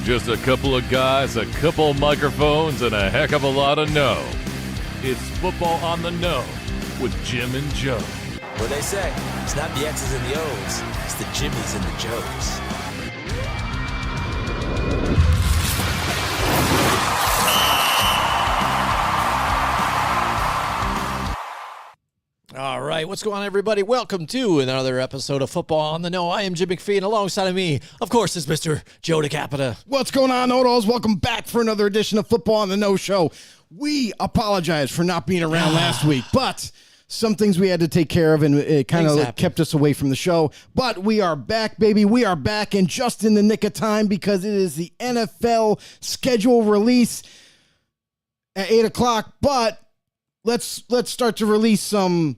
Just a couple of guys, a couple microphones, and a heck of a lot of know. It's Football on the Know with Jim and Joe. What they say, it's not the X's and the O's, it's the Jimmies and the Joes. All right, what's going on, everybody? Welcome to another episode of Football on the Know. I am Jim McPhee, and alongside of me, of course, is Mr. Joe DeCapita. What's going on, Odos? Welcome back for another edition of Football on the Know show. We apologize for not being around last week, but some things we had to take care of, and it kind of kept us away from the show. But we are back, baby. We are back, and just in the nick of time because it is the NFL schedule release at 8 o'clock. But let's start to release some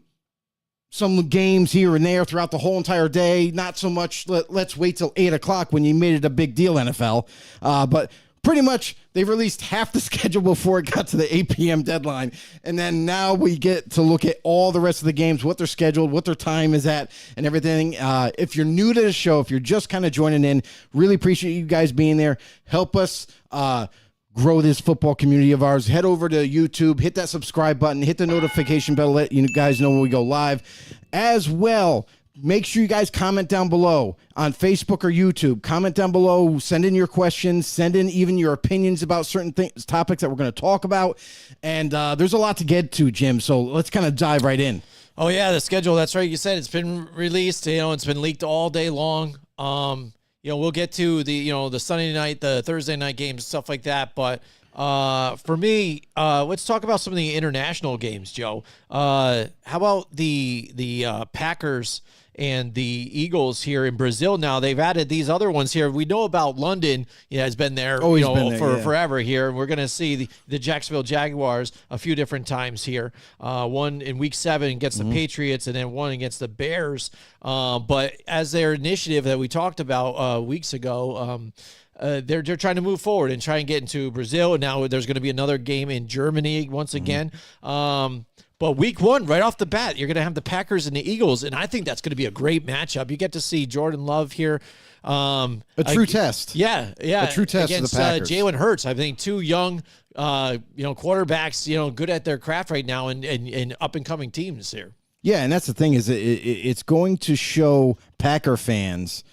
games here and there throughout the whole entire day. Not so much let's wait till 8 o'clock when you made it a big deal, NFL. But pretty much they released half the schedule before it got to the 8 p.m. deadline. And then now we get to look at all the rest of the games, what they're scheduled, what their time is at, and everything. If you're new to the show, if you're just kind of joining in, really appreciate you guys being there. Help us grow this football community of ours. Head over to YouTube, hit that subscribe button, hit the notification bell, let you guys know when we go live. As well, make sure you guys comment down below on Facebook or YouTube. Comment down below, send in your questions, send in even your opinions about certain things, topics that we're going to talk about. And there's a lot to get to, Jim, so let's kind of dive right in. Oh, yeah, the schedule. That's right. You said it's been released. It's been leaked all day long. We'll get to the Sunday night, the Thursday night games, stuff like that. But for me, let's talk about some of the international games, Joe. How about the Packers and the Eagles here in Brazil? Now they've added these other ones here. We know about London. Has been there, forever here. And we're going to see the Jacksonville Jaguars a few different times here. One in Week 7 against the Patriots, and then one against the Bears. But as their initiative that we talked about weeks ago, they're trying to move forward and try and get into Brazil. And now there's going to be another game in Germany once again. But Week 1, right off the bat, you're going to have the Packers and the Eagles, and I think that's going to be a great matchup. You get to see Jordan Love here. A true test. Yeah. A true test against for the Packers. Jalen Hurts. I think two young, quarterbacks, good at their craft right now, and up-and-coming teams here. Yeah, and that's the thing is it's going to show Packer fans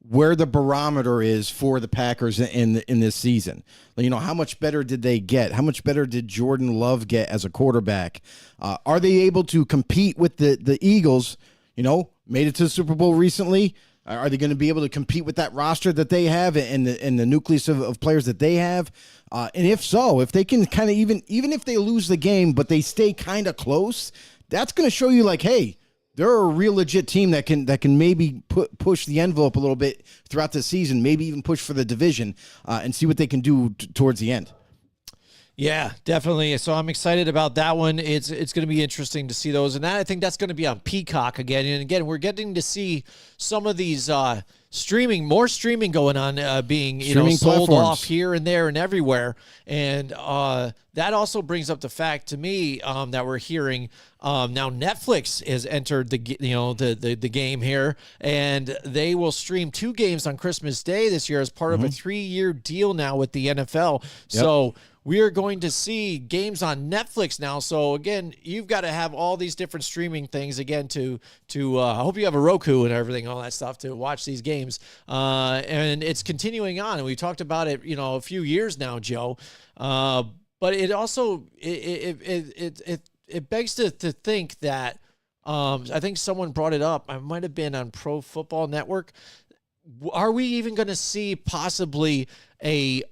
where the barometer is for the Packers in this season. How much better did they get? How much better did Jordan Love get as a quarterback? Are they able to compete with the Eagles? Made it to the Super Bowl recently. Are they going to be able to compete with that roster that they have and the nucleus of players that they have? And if so, if they can kind of even if they lose the game, but they stay kind of close, that's going to show you hey, they're a real legit team that can maybe push the envelope a little bit throughout the season, maybe even push for the division and see what they can do towards the end. Yeah, definitely. So I'm excited about that one. It's going to be interesting to see those. And I think that's going to be on Peacock again. And again, we're getting to see some of these more streaming going on, being sold platforms off here and there and everywhere. And that also brings up the fact to me that we're hearing now Netflix has entered the game here, and they will stream 2 games on Christmas Day this year as part of a 3-year deal now with the NFL. Yep. So we are going to see games on Netflix now. So again, you've got to have all these different streaming things again to I hope you have a Roku and everything, all that stuff to watch these games. And it's continuing on, and we talked about it, a few years now, Joe. But it also it begs to think that I think someone brought it up. I might have been on Pro Football Network. Are we even going to see possibly a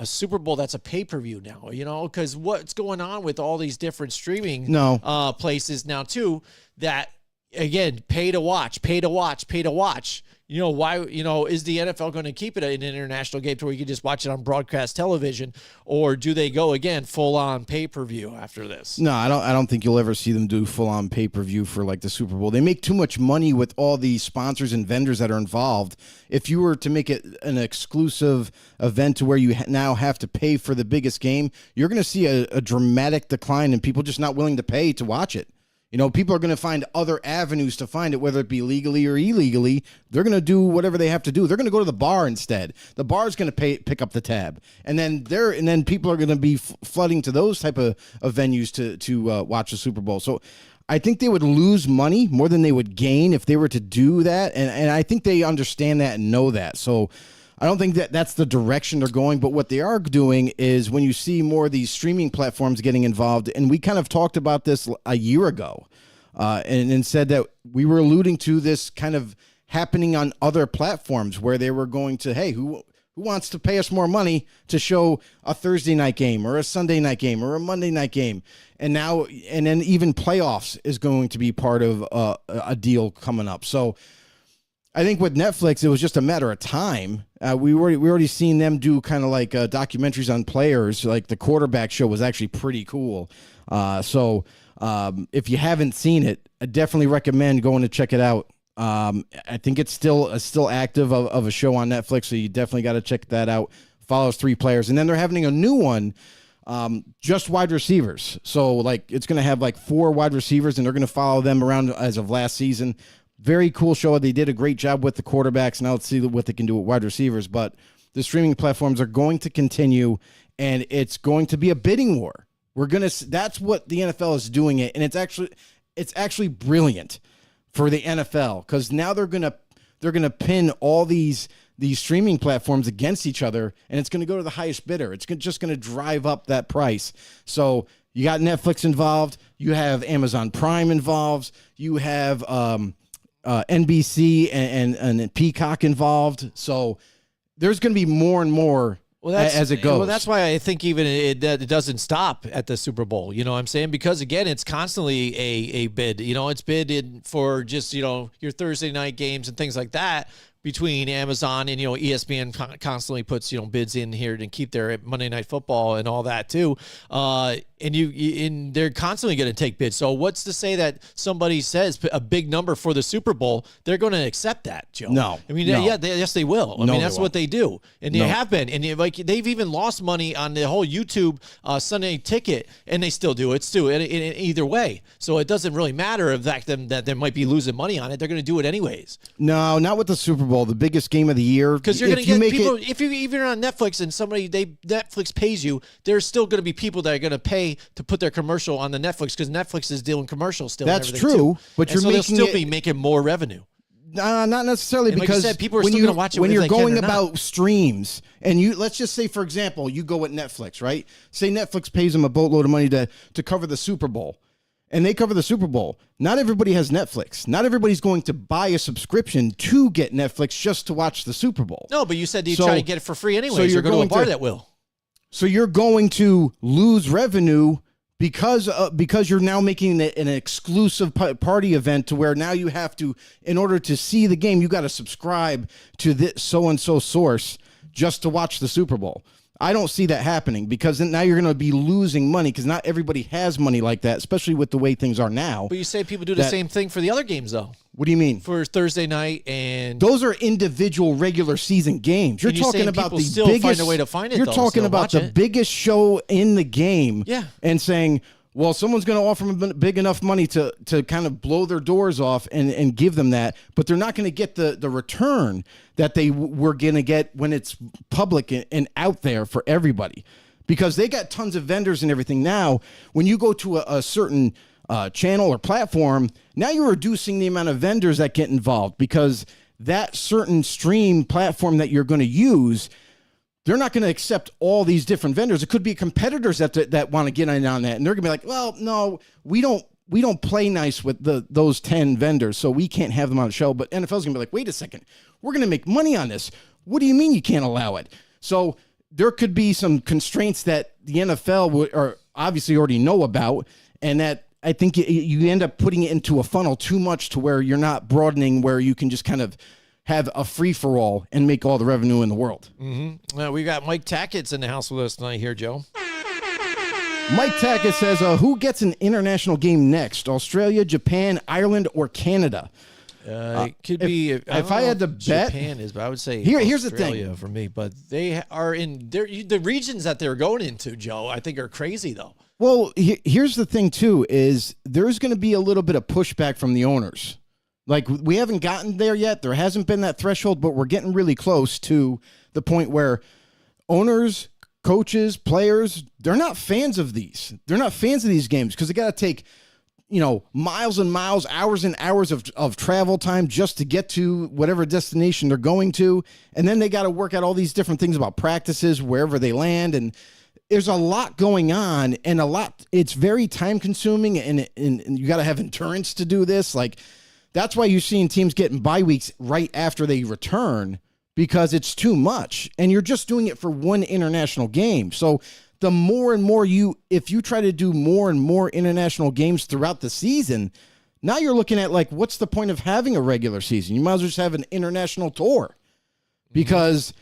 Super Bowl that's a pay-per-view now, because what's going on with all these different streaming places now too, that again, pay to watch. Why, is the NFL going to keep it an international game to where you can just watch it on broadcast television, or do they go again full on pay-per-view after this? No, I don't think you'll ever see them do full on pay-per-view for the Super Bowl. They make too much money with all the sponsors and vendors that are involved. If you were to make it an exclusive event to where you now have to pay for the biggest game, you're going to see a dramatic decline in people just not willing to pay to watch it. You know, people are going to find other avenues to find it, whether it be legally or illegally. They're going to do whatever they have to do. They're going to go to the bar instead. The bar is going to pick up the tab, and then people are going to be flooding to those type of venues to watch the Super Bowl. So I think they would lose money more than they would gain if they were to do that, and I think they understand that and know that. So I don't think that's the direction they're going, but what they are doing is when you see more of these streaming platforms getting involved, and we kind of talked about this a year ago, and said that we were alluding to this kind of happening on other platforms where they were going to, hey, who wants to pay us more money to show a Thursday night game or a Sunday night game or a Monday night game? And then even playoffs is going to be part of a deal coming up. So I think with Netflix, it was just a matter of time. We already seen them do kind of like documentaries on players. Like the quarterback show was actually pretty cool. So if you haven't seen it, I definitely recommend going to check it out. I think it's still active of a show on Netflix, so you definitely got to check that out. Follows 3 players, and then they're having a new one, just wide receivers. So like it's going to have like 4 wide receivers, and they're going to follow them around as of last season. Very cool show. They did a great job with the quarterbacks. Now let's see what they can do with wide receivers. But the streaming platforms are going to continue, and it's going to be a bidding war. That's what the NFL is doing it, and it's actually brilliant for the NFL because now they're gonna pin all these streaming platforms against each other, and it's gonna go to the highest bidder. It's just gonna drive up that price. So you got Netflix involved, you have Amazon Prime involved, you have NBC and Peacock involved. So there's going to be more and more as it goes. Well, that's why I think even it doesn't stop at the Super Bowl. You know what I'm saying? Because, again, it's constantly a bid. You know, it's bid for just, your Thursday night games and things like that between Amazon and, ESPN constantly puts, bids in here to keep their Monday Night Football and all that too. And they're constantly going to take bids. So what's to say that somebody says a big number for the Super Bowl, they're going to accept that, Joe? No. I mean, no. Yes, they will. I mean, that's what they do. And they have been. And they've even lost money on the whole YouTube Sunday ticket, and they still do it too, in either way. So it doesn't really matter that they might be losing money on it. They're going to do it anyways. No, not with the Super Bowl, the biggest game of the year. Because you're going to get people, if you're on Netflix and Netflix pays you, there's still going to be people that are going to pay to put their commercial on the Netflix because Netflix is doing commercials still. That's true, but they'll still be making more revenue. Not necessarily, because like you said, people are still going to watch it when you're going about not. Streams, and let's just say, for example, you go with Netflix, right? Say Netflix pays them a boatload of money to cover the Super Bowl. And they cover the Super Bowl. Not everybody has Netflix. Not everybody's going to buy a subscription to get Netflix just to watch the Super Bowl. No, but you said you try to get it for free anyway. So you're going to a bar that will. So you're going to lose revenue because you're now making an exclusive party event to where now you have to, in order to see the game, you got to subscribe to this so-and-so source just to watch the Super Bowl. I don't see that happening because then now you're going to be losing money because not everybody has money like that, especially with the way things are now. But you say people do the same thing for the other games, though. What do you mean? For Thursday night and those are individual regular season games. You're talking about the still biggest. Find a way to find it. You're talking about the biggest show in the game. Yeah. And saying, well, someone's going to offer them big enough money to kind of blow their doors off and give them that, but they're not going to get the return that they were going to get when it's public and out there for everybody, because they got tons of vendors and everything. Now, when you go to a certain channel or platform, now you're reducing the amount of vendors that get involved because that certain stream platform that you're going to use, they're not going to accept all these different vendors. It could be competitors that want to get in on that, and they're going to be like, well, no, we don't play nice with those 10 vendors, so we can't have them on the show. But NFL's going to be like, wait a second, we're going to make money on this. What do you mean you can't allow it? So there could be some constraints that the NFL would obviously already know about, and that I think you end up putting it into a funnel too much to where you're not broadening, where you can just kind of have a free-for-all and make all the revenue in the world. Mm-hmm. We got Mike Tackett's in the house with us tonight here, Joe. Mike Tackett says, who gets an international game next? Australia, Japan, Ireland, or Canada? It could be. If I had to bet, Japan is, but I would say here's the Australia thing for me. But they are in the regions that they're going into, Joe. I think are crazy though. Well, here's the thing too: is there's going to be a little bit of pushback from the owners. Like, we haven't gotten there yet. There hasn't been that threshold, but we're getting really close to the point where owners, coaches, players, they're not fans of these. They're not fans of these games because they got to take, miles and miles, hours and hours of travel time just to get to whatever destination they're going to. And then they got to work out all these different things about practices, wherever they land. And there's a lot going on and it's very time consuming and you got to have endurance to do this. Like, that's why you're seeing teams getting bye weeks right after they return because it's too much. And you're just doing it for one international game. So the more and more if you try to do more and more international games throughout the season, now you're looking at like, what's the point of having a regular season? You might as well just have an international tour because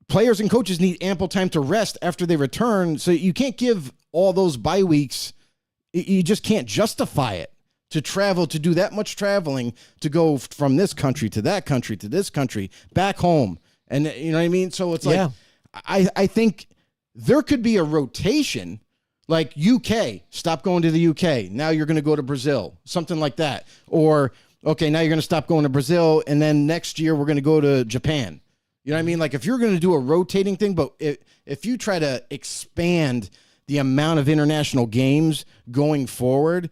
players and coaches need ample time to rest after they return. So you can't give all those bye weeks. You just can't justify it. To travel, to do that much traveling, to go from this country to that country to this country, back home. And you know what I mean? So it's like, I think there could be a rotation, like UK, stop going to the UK. Now you're going to go to Brazil, something like that. Or, okay, now you're going to stop going to Brazil, and then next year we're going to go to Japan. You know what I mean? Like, if you're going to do a rotating thing, but if you try to expand the amount of international games going forward,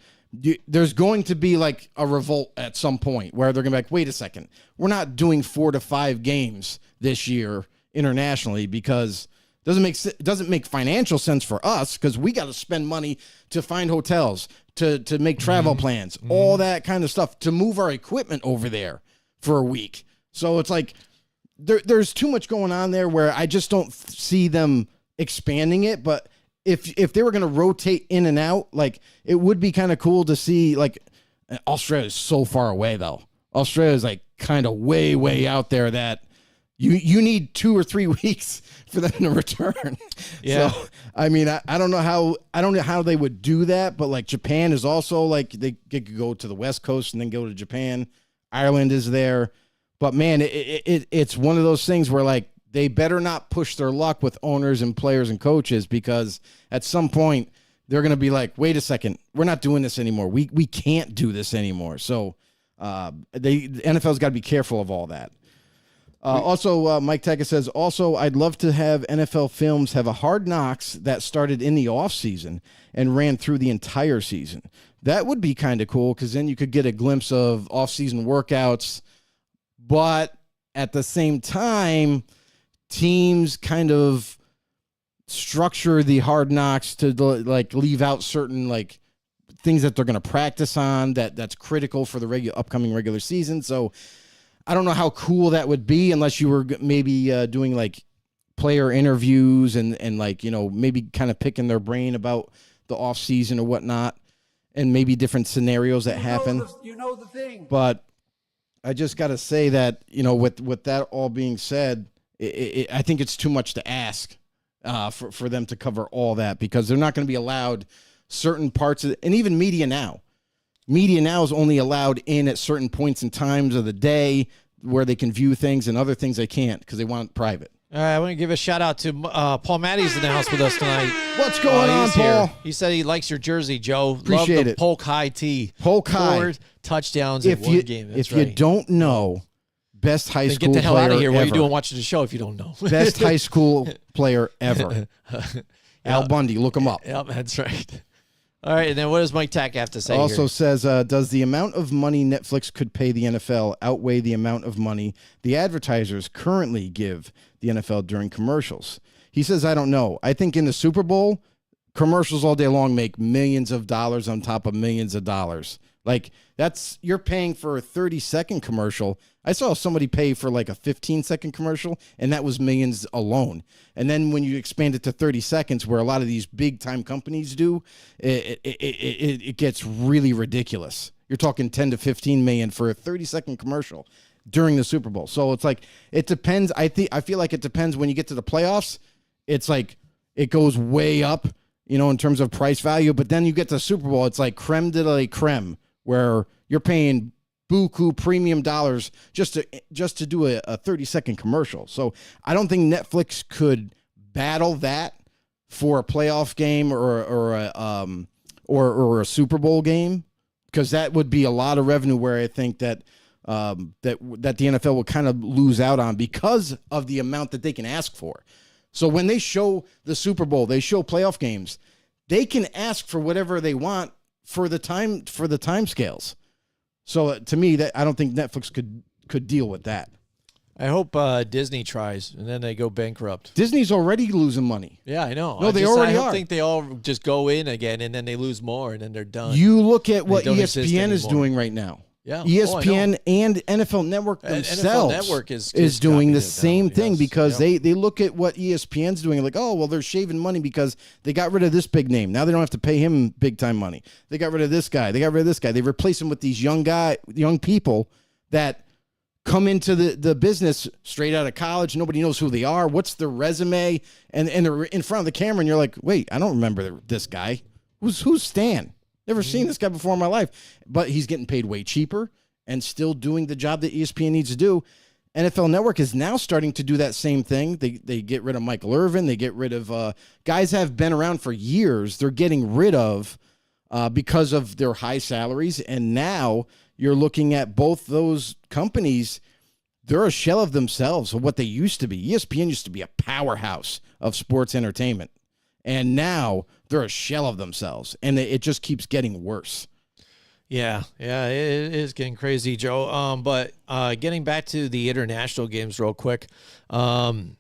there's going to be like a revolt at some point where they're going to be like, wait a second, we're not doing 4 to 5 games this year internationally because it doesn't make financial sense for us because we got to spend money to find hotels, to make travel plans, all that kind of stuff, to move our equipment over there for a week. So it's like there's too much going on there where I just don't see them expanding it, but if they were going to rotate in and out, like, it would be kind of cool to see, like, Australia is so far away, though. Australia is, like, kind of way, way out there that you need 2 or 3 weeks for them to return. Yeah. So, I mean, I don't know how they would do that, but, like, Japan is also, like, they could go to the West Coast and then go to Japan. Ireland is there. But, man, it's one of those things where, like, they better not push their luck with owners and players and coaches because at some point they're going to be like, wait a second, we're not doing this anymore. We can't do this anymore. So the NFL's got to be careful of all that. Also, Mike Tackett says, I'd love to have NFL Films have a Hard Knocks that started in the offseason and ran through the entire season. That would be kind of cool because then you could get a glimpse of off-season workouts, but at the same time, teams kind of structure the Hard Knocks to like leave out certain like things that they're going to practice on that's critical for the upcoming regular season. So I don't know how cool that would be unless you were maybe doing like player interviews and like, maybe kind of picking their brain about the off season or whatnot and maybe different scenarios that happen. The thing. But I just got to say that, with that all being said, I think it's too much to ask for them to cover all that because they're not going to be allowed certain parts of it. And even Media Now is only allowed in at certain points and times of the day where they can view things and other things they can't because they want it private. All right, I want to give a shout out to Paul Matty's in the house with us tonight. What's going on, Paul? Here. He said he likes your jersey, Joe. Appreciate Love the it. Polk High tee. Polk High. 4 touchdowns in one game. That's if you don't know, best high school player get the hell out of here. Ever. What are you doing watching the show if you don't know? Best high school player ever. Al Bundy, look him up. Yep, that's right. All right, and then what does Mike Tack have to say Also here? says, does the amount of money Netflix could pay the NFL outweigh the amount of money the advertisers currently give the NFL during commercials? He says, I don't know. I think in the Super Bowl, commercials all day long make millions of dollars on top of millions of dollars. Like, you're paying for a 30-second commercial. I saw somebody pay for like a 15-second commercial, and that was millions alone. And then when you expand it to 30 seconds, where a lot of these big-time companies do, it gets really ridiculous. You're talking 10 to 15 million for a 30-second commercial during the Super Bowl. So it's like, it depends. I feel like it depends when you get to the playoffs. It's like it goes way up, in terms of price value. But then you get to the Super Bowl, it's like creme de la creme, where you're paying buku premium dollars just to do a 30-second commercial. So I don't think Netflix could battle that for a playoff game or a Super Bowl game, because that would be a lot of revenue where I think that the NFL will kind of lose out on because of the amount that they can ask for. So when they show the Super Bowl, they show playoff games, they can ask for whatever they want for the time scales. So to me, that I don't think Netflix could deal with that. I hope Disney tries, and then they go bankrupt. Disney's already losing money. Yeah, I know. No, they already are. I think they all just go in again, and then they lose more, and then they're done. You look at what ESPN is doing right now. Yeah. ESPN and NFL Network themselves NFL Network is doing the same thing because yep. they look at what ESPN's doing like, oh, well, they're shaving money because they got rid of this big name. Now they don't have to pay him big time money. They got rid of this guy. They got rid of this guy. They replace him with these young people that come into the business straight out of college. Nobody knows who they are. What's their resume? And they're in front of the camera, and you're like, wait, I don't remember this guy. Who's Stan? Never seen this guy before in my life, but he's getting paid way cheaper and still doing the job that ESPN needs to do. NFL Network is now starting to do that same thing. They get rid of Michael Irvin. They get rid of guys that have been around for years. They're getting rid of because of their high salaries. And now you're looking at both those companies. They're a shell of themselves of what they used to be. ESPN used to be a powerhouse of sports entertainment. And now they're a shell of themselves, and it just keeps getting worse. Yeah, it is getting crazy, Joe. But getting back to the international games real quick. Again,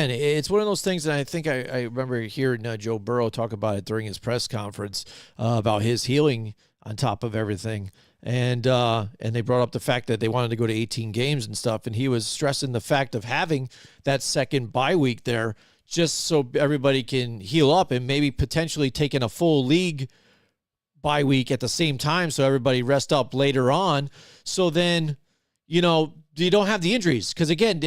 it's one of those things that I think I remember hearing Joe Burrow talk about it during his press conference about his healing on top of everything. And they brought up the fact that they wanted to go to 18 games and stuff, and he was stressing the fact of having that second bye week there just so everybody can heal up and maybe potentially taking a full league bye week at the same time so everybody rest up later on. So then, you don't have the injuries. Because, again,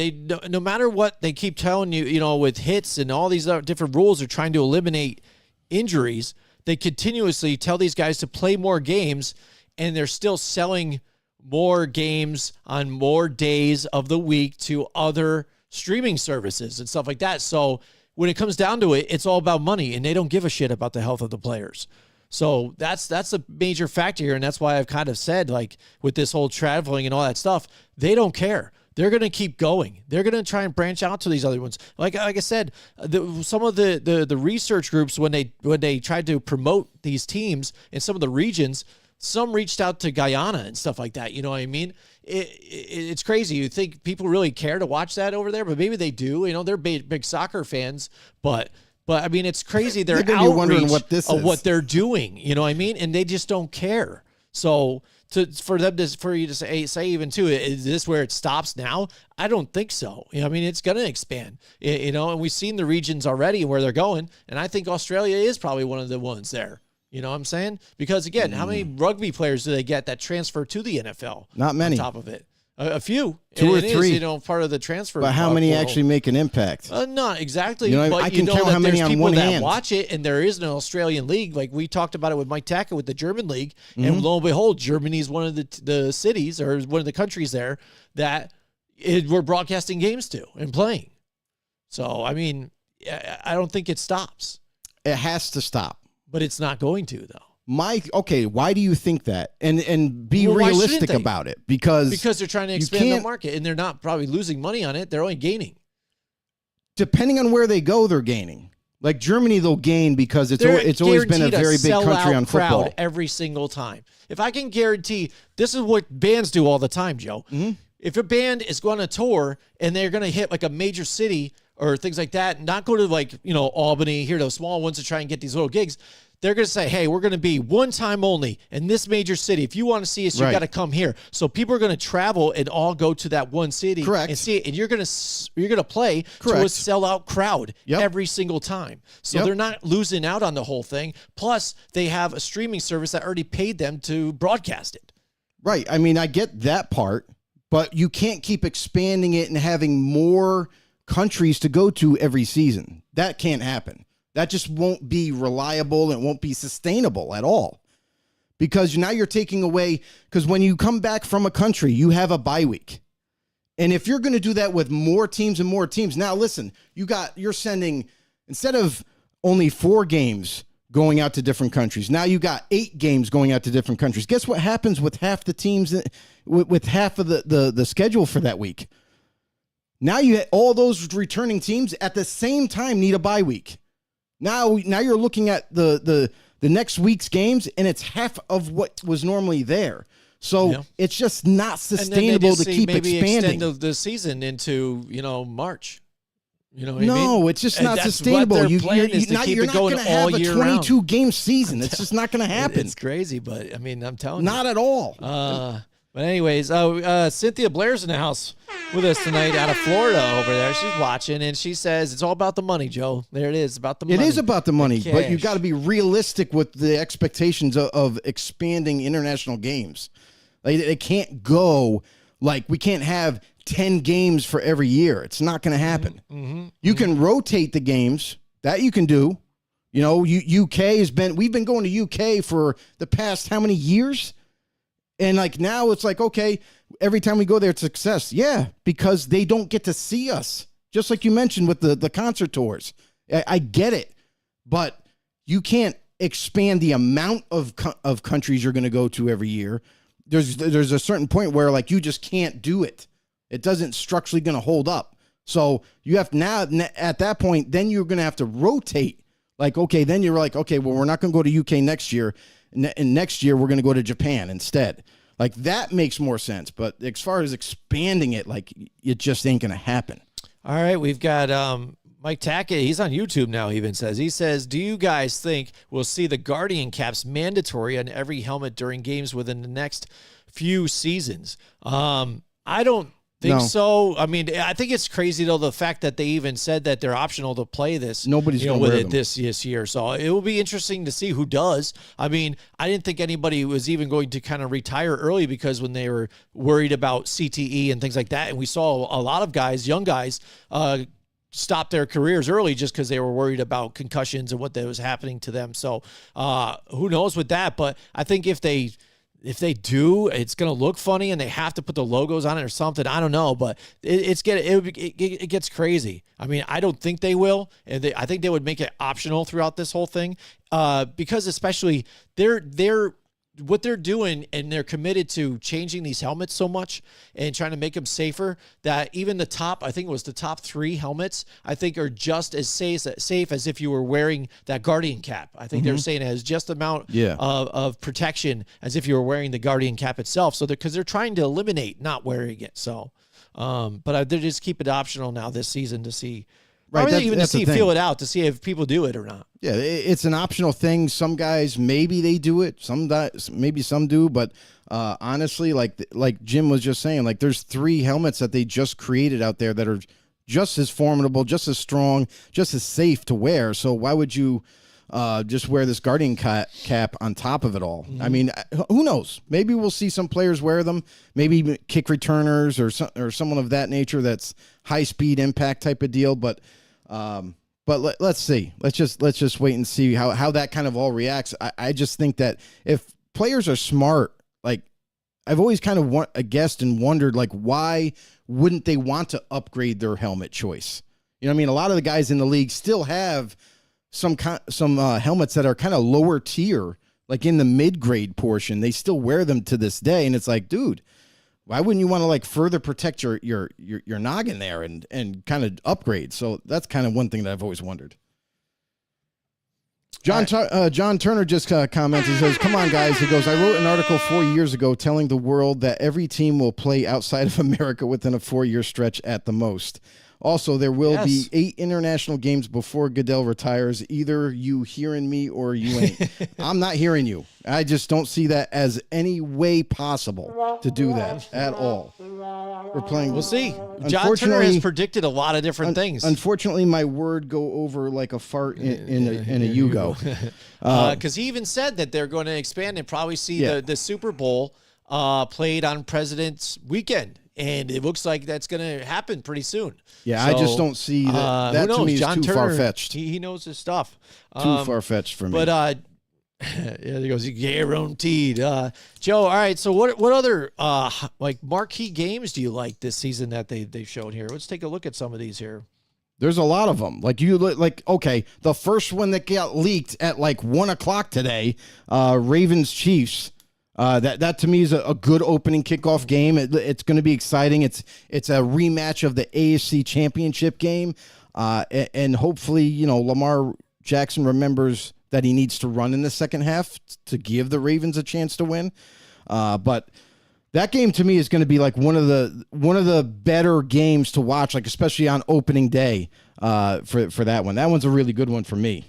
no matter what they keep telling you, with hits and all these other different rules, they're trying to eliminate injuries. They continuously tell these guys to play more games, and they're still selling more games on more days of the week to other streaming services and stuff like that. So when it comes down to it, it's all about money, and they don't give a shit about the health of the players. So that's a major factor here, and that's why I've kind of said, like, with this whole traveling and all that stuff, they don't care. They're going to keep going. They're going to try and branch out to these other ones. Like I said, some of the research groups, when they tried to promote these teams in some of the regions, some reached out to Guyana and stuff like that. You know what I mean? It's crazy. You think people really care to watch that over there, but maybe they do. They're big soccer fans, but I mean, it's crazy. They're outreach what they're doing. You know what I mean? And they just don't care. So for you to say even too, is this where it stops now? I don't think so. I mean, it's going to expand. And we've seen the regions already where they're going, and I think Australia is probably one of the ones there. You know what I'm saying? Because, again, how many rugby players do they get that transfer to the NFL? Not many. On top of it. A few. 2 or 3. Part of the transfer. But how many actually make an impact? Not exactly. I can count how many on one hand. There's people that watch it, and there is an Australian league. Like we talked about it with Mike Tackett with the German league. Mm-hmm. And lo and behold, Germany is one of the cities or one of the countries there that we're broadcasting games to and playing. So, I mean, I don't think it stops. It has to stop. But it's not going to, though. Okay, why do you think that? And be realistic about it. Because they're trying to expand the market, and they're not probably losing money on it. They're only gaining. Depending on where they go, they're gaining. Like Germany, they'll gain because it's always been a very big country on football. Crowd every single time. If I can guarantee, this is what bands do all the time, Joe. Mm-hmm. If a band is going to tour and they're going to hit like a major city or things like that, not go to Albany, here, those small ones to try and get these little gigs. They're going to say, hey, we're going to be one time only in this major city. If you want to see us, you got to come here. So people are going to travel and all go to that one city and see it. And you're going to play to a sellout crowd every single time. So they're not losing out on the whole thing. Plus, they have a streaming service that already paid them to broadcast it. Right. I mean, I get that part, but you can't keep expanding it and having more countries to go to every season. That can't happen. That just won't be reliable and won't be sustainable at all. because now you're taking away, because when you come back from a country, you have a bye week. And if you're going to do that with more teams and more teams, now listen, you're sending, instead of only 4 games going out to different countries, now you got 8 games going out to different countries. Guess what happens with half the teams, with half of the schedule for that week? Now all those returning teams at the same time need a bye week. Now you're looking at the next week's games, and it's half of what was normally there. So it's just not sustainable to keep expanding. Extend the season into March. You know what I mean? No, it's just not sustainable. You're not going to have a 22-game season. It's just not going to happen. It's crazy, but I mean, I'm telling you, not at all. But anyways, Cynthia Blair's in the house with us tonight out of Florida over there. She's watching, and she says it's all about the money, Joe. There it is, about the money. It is about the money, but you got to be realistic with the expectations of expanding international games. Like, it can't go like we can't have 10 games for every year. It's not going to happen. You can rotate the games. That you can do. UK we've been going to UK for the past how many years? And like now it's like, okay, every time we go there, it's success. Yeah, because they don't get to see us. Just like you mentioned with the concert tours. I get it. But you can't expand the amount of countries you're going to go to every year. There's a certain point where like you just can't do it. It doesn't structurally going to hold up. So you have now at that point, then you're going to have to rotate. Like, okay, then you're like, okay, well, we're not going to go to UK next year. And next year we're going to go to Japan instead. Like that makes more sense. But as far as expanding it, like it just ain't going to happen. All right. We've got Mike Tackett. He's on YouTube now. He says, do you guys think we'll see the Guardian caps mandatory on every helmet during games within the next few seasons? I don't think so. I mean, I think it's crazy though, the fact that they even said that they're optional to play this. Nobody's going to wear them this year. So it will be interesting to see who does. I mean, I didn't think anybody was even going to kind of retire early because when they were worried about CTE and things like that, and we saw a lot of guys, young guys, stop their careers early just because they were worried about concussions and what that was happening to them. So who knows with that? But I think if they do, it's going to look funny and they have to put the logos on it or something. I don't know, but it gets crazy. I mean, I don't think they will. And I think they would make it optional throughout this whole thing because especially what they're doing, and they're committed to changing these helmets so much and trying to make them safer that even the top 3 helmets, I think are just as safe as if you were wearing that Guardian cap. I think they're saying it has just the amount of protection as if you were wearing the Guardian cap itself. So because they're trying to eliminate not wearing it. So, but they just keep it optional now this season to see. Right, feel it out to see if people do it or not. Yeah, it's an optional thing. Some guys, maybe they do it. Maybe some do. But honestly, like Jim was just saying, like there's 3 helmets that they just created out there that are just as formidable, just as strong, just as safe to wear. So why would you just wear this Guardian cap on top of it all? I mean, who knows? Maybe we'll see some players wear them. Maybe kick returners or someone of that nature that's high speed impact type of deal. But let's see. Let's just wait and see how that kind of all reacts. I just think that if players are smart, like I've always kind of guessed and wondered, like why wouldn't they want to upgrade their helmet choice? You know what I mean? A lot of the guys in the league still have some helmets that are kind of lower tier, like in the mid-grade portion. They still wear them to this day, and it's like, dude, why wouldn't you want to like further protect your noggin there and kind of upgrade? So that's kind of one thing that I've always wondered. John Turner just commented. He says, "Come on, guys." He goes, "I wrote an article 4 years ago telling the world that every team will play outside of America within a 4-year stretch at the most. Also, there will be 8 international games before Goodell retires. Either you hearing me or you ain't." I'm not hearing you. I just don't see that as any way possible to do that at all. We're playing. We'll see. John Turner has predicted a lot of different things. Unfortunately, my word go over like a fart in a Yugo. Because he even said that they're going to expand and probably see the Super Bowl played on President's weekend. And it looks like that's going to happen pretty soon. Yeah, so, I just don't see that. That to me is too far-fetched. He knows his stuff. Too far-fetched for me. But Yeah, there goes guaranteed. Joe, all right. So what other like marquee games do you like this season that they've shown here? Let's take a look at some of these here. There's a lot of them. Okay, the first one that got leaked at like 1:00 today, Ravens Chiefs. That to me is a good opening kickoff game. It's going to be exciting. It's a rematch of the AFC Championship game, and hopefully Lamar Jackson remembers that he needs to run in the second half to give the Ravens a chance to win. But that game to me is going to be like one of the better games to watch, like especially on opening day for that one. That one's a really good one for me.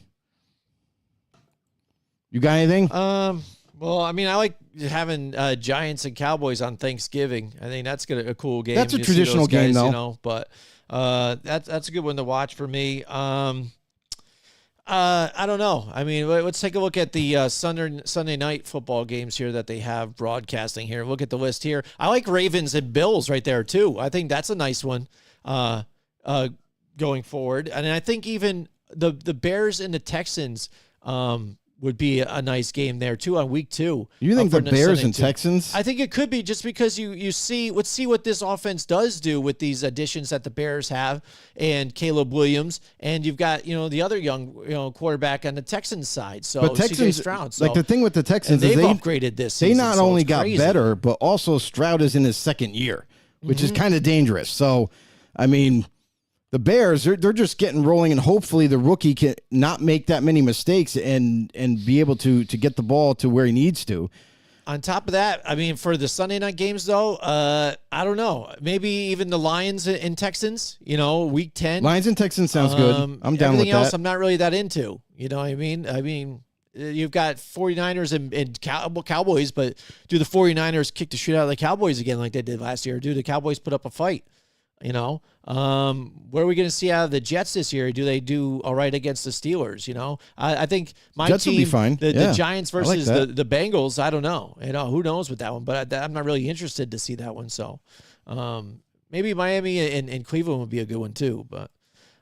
You got anything? Well, I mean, I like having Giants and Cowboys on Thanksgiving. I think that's a cool game. That's a traditional game, though. But that's a good one to watch for me. I don't know. I mean, let's take a look at the Sunday night football games here that they have broadcasting here. Look at the list here. I like Ravens and Bills right there too. I think that's a nice one going forward. And I think even the Bears and the Texans would be a nice game there too on week 2. You think the Bears and Texans? I think it could be just because let's see what this offense does do with these additions that the Bears have and Caleb Williams, and you've got the other young quarterback on the Texans side. So but Texans, Stroud. Like the thing with the Texans is they've upgraded this season. They not only got better, but also Stroud is in his second year, which is kind of dangerous. So, I mean, the Bears, they're just getting rolling, and hopefully the rookie can not make that many mistakes and be able to get the ball to where he needs to. On top of that, I mean, for the Sunday night games, though, I don't know. Maybe even the Lions and Texans, week 10. Lions and Texans sounds good. I'm down with that. Everything else I'm not really that into. You know what I mean? I mean, you've got 49ers and Cowboys, but do the 49ers kick the shit out of the Cowboys again like they did last year? Or do the Cowboys put up a fight? What are we going to see out of the Jets this year? Do they do all right against the Steelers? I think my Jets team, will be fine. The Giants versus the Bengals. I don't know. who knows with that one, but I'm not really interested to see that one. So, maybe Miami and Cleveland would be a good one too. But,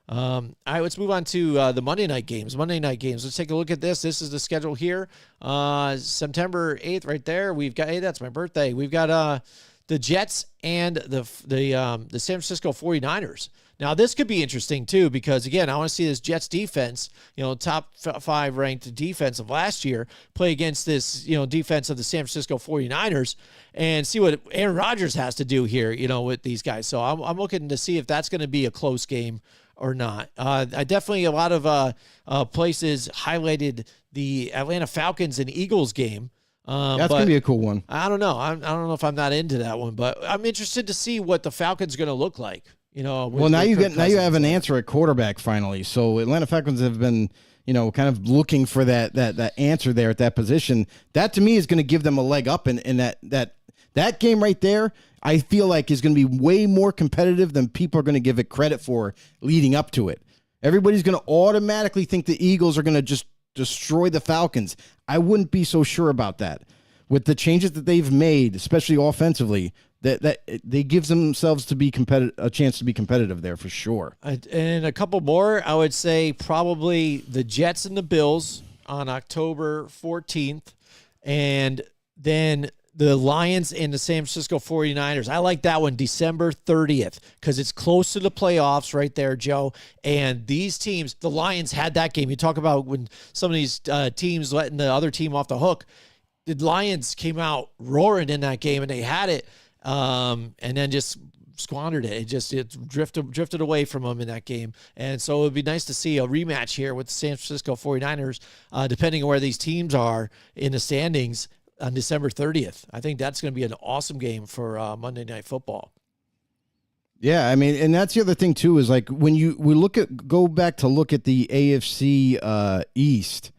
all right, let's move on to the Monday night games. Let's take a look at this. This is the schedule here. September 8th, right there. We've got. Hey, that's my birthday. We've got the Jets and the San Francisco 49ers. Now, this could be interesting, too, because, again, I want to see this Jets defense, top 5 ranked defense of last year, play against this, defense of the San Francisco 49ers and see what Aaron Rodgers has to do here, with these guys. So I'm looking to see if that's going to be a close game or not. I definitely, a lot of places highlighted the Atlanta Falcons and Eagles game. That's going to be a cool one. I don't know. I don't know if I'm not into that one, but I'm interested to see what the Falcons are going to look like. Well, now you have an answer at quarterback finally. So Atlanta Falcons have been, kind of looking for that answer there at that position. That to me is going to give them a leg up, and that game right there, I feel like is going to be way more competitive than people are going to give it credit for leading up to it. Everybody's going to automatically think the Eagles are going to just destroy the Falcons. I wouldn't be so sure about that. With the changes that they've made, especially offensively, that they give themselves a chance to be competitive there for sure. And a couple more, I would say probably the Jets and the Bills on October 14th, and then the Lions and the San Francisco 49ers. I like that one, December 30th, because it's close to the playoffs right there, Joe. And these teams, the Lions had that game. You talk about when some of these teams letting the other team off the hook. The Lions came out roaring in that game, and they had it, and then just squandered it. It drifted away from them in that game. And so it would be nice to see a rematch here with the San Francisco 49ers, depending on where these teams are in the standings on December 30th. I think that's going to be an awesome game for Monday Night Football. Yeah, I mean, and that's the other thing too, is like when go back to look at the AFC East,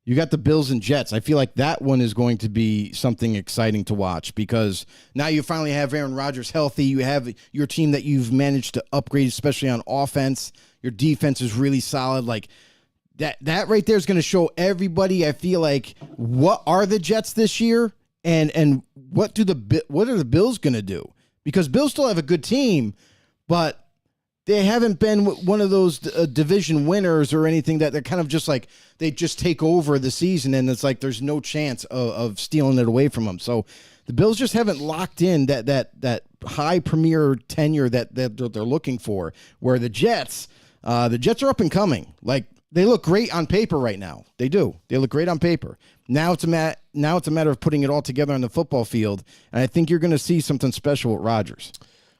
you got the Bills and Jets. I feel like that one is going to be something exciting to watch because now you finally have Aaron Rodgers healthy. You have your team that you've managed to upgrade, especially on offense. Your defense is really solid. Like that right there is going to show everybody, I feel like, what are the Jets this year and what are the Bills going to do? Because Bills still have a good team, but they haven't been one of those division winners or anything that they're kind of just like they just take over the season and it's like there's no chance of stealing it away from them. So the Bills just haven't locked in that high premier tenure that they're looking for. Where the Jets are up and coming. Like they look great on paper right now. They do. They look great on paper. Now it's a matter of putting it all together on the football field, and I think you're going to see something special with Rodgers.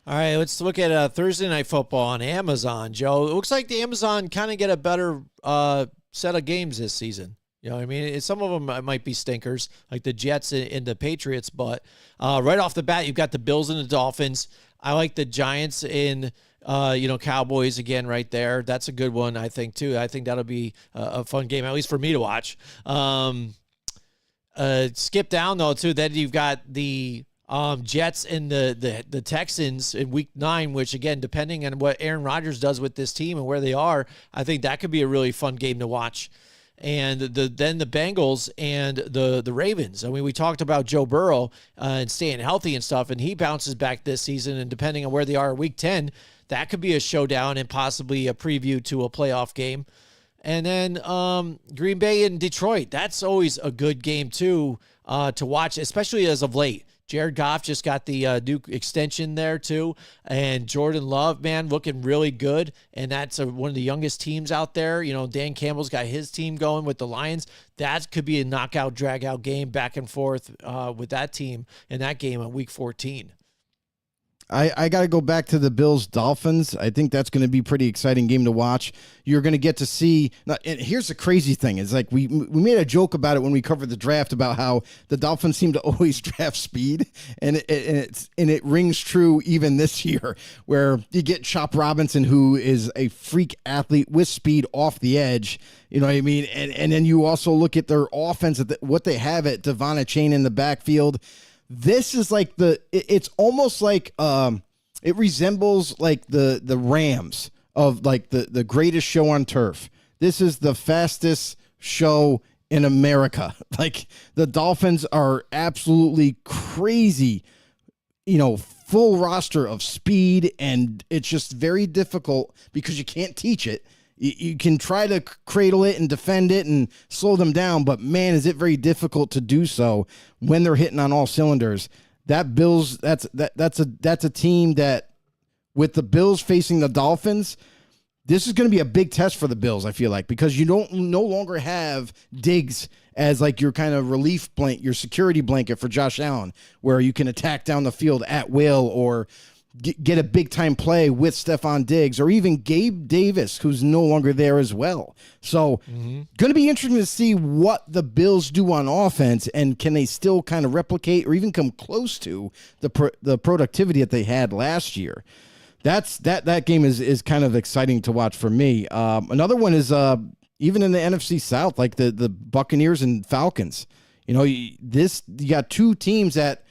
All right, let's look at Thursday Night Football on Amazon, Joe. It looks like the Amazon kind of get a better set of games this season. You know what I mean? Some of them might be stinkers, like the Jets and the Patriots, but right off the bat, you've got the Bills and the Dolphins. I like the Giants and Cowboys again right there. That's a good one, I think, too. I think that'll be a fun game, at least for me to watch. Skip down, though, too. Then you've got the Jets and the Texans in Week 9, which again, depending on what Aaron Rodgers does with this team and where they are, I think that could be a really fun game to watch. And then the Bengals and the Ravens. I mean, we talked about Joe Burrow and staying healthy and stuff, and he bounces back this season. And depending on where they are in Week 10, that could be a showdown and possibly a preview to a playoff game. And then Green Bay and Detroit. That's always a good game too to watch, especially as of late. Jared Goff just got the new extension there, too. And Jordan Love, man, looking really good. And that's one of the youngest teams out there. You know, Dan Campbell's got his team going with the Lions. That could be a knockout, drag-out game back and forth with that team in that game on Week 14. I got to go back to the Bills-Dolphins. I think that's going to be a pretty exciting game to watch. You're going to get to see – and here's the crazy thing. It's like we made a joke about it when we covered the draft about how the Dolphins seem to always draft speed, and it rings true even this year where you get Chop Robinson, who is a freak athlete with speed off the edge. You know what I mean? And then you also look at their offense, what they have at Devon Achane in the backfield. This is like it's almost like it resembles like the Rams of like the greatest show on turf. This is the fastest show in America. Like the Dolphins are absolutely crazy, full roster of speed, and it's just very difficult because you can't teach it. You can try to cradle it and defend it and slow them down, but man, is it very difficult to do so when they're hitting on all cylinders. That Bills, that's a team that, with the Bills facing the Dolphins, this is going to be a big test for the Bills, I feel like, because you no longer have Diggs as like your kind of relief blanket, your security blanket for Josh Allen, where you can attack down the field at will or get a big-time play with Stephon Diggs, or even Gabe Davis, who's no longer there as well. So going to be interesting to see what the Bills do on offense, and can they still kind of replicate or even come close to the productivity that they had last year. That game is kind of exciting to watch for me. Another one is even in the NFC South, like the Buccaneers and Falcons. You got two teams that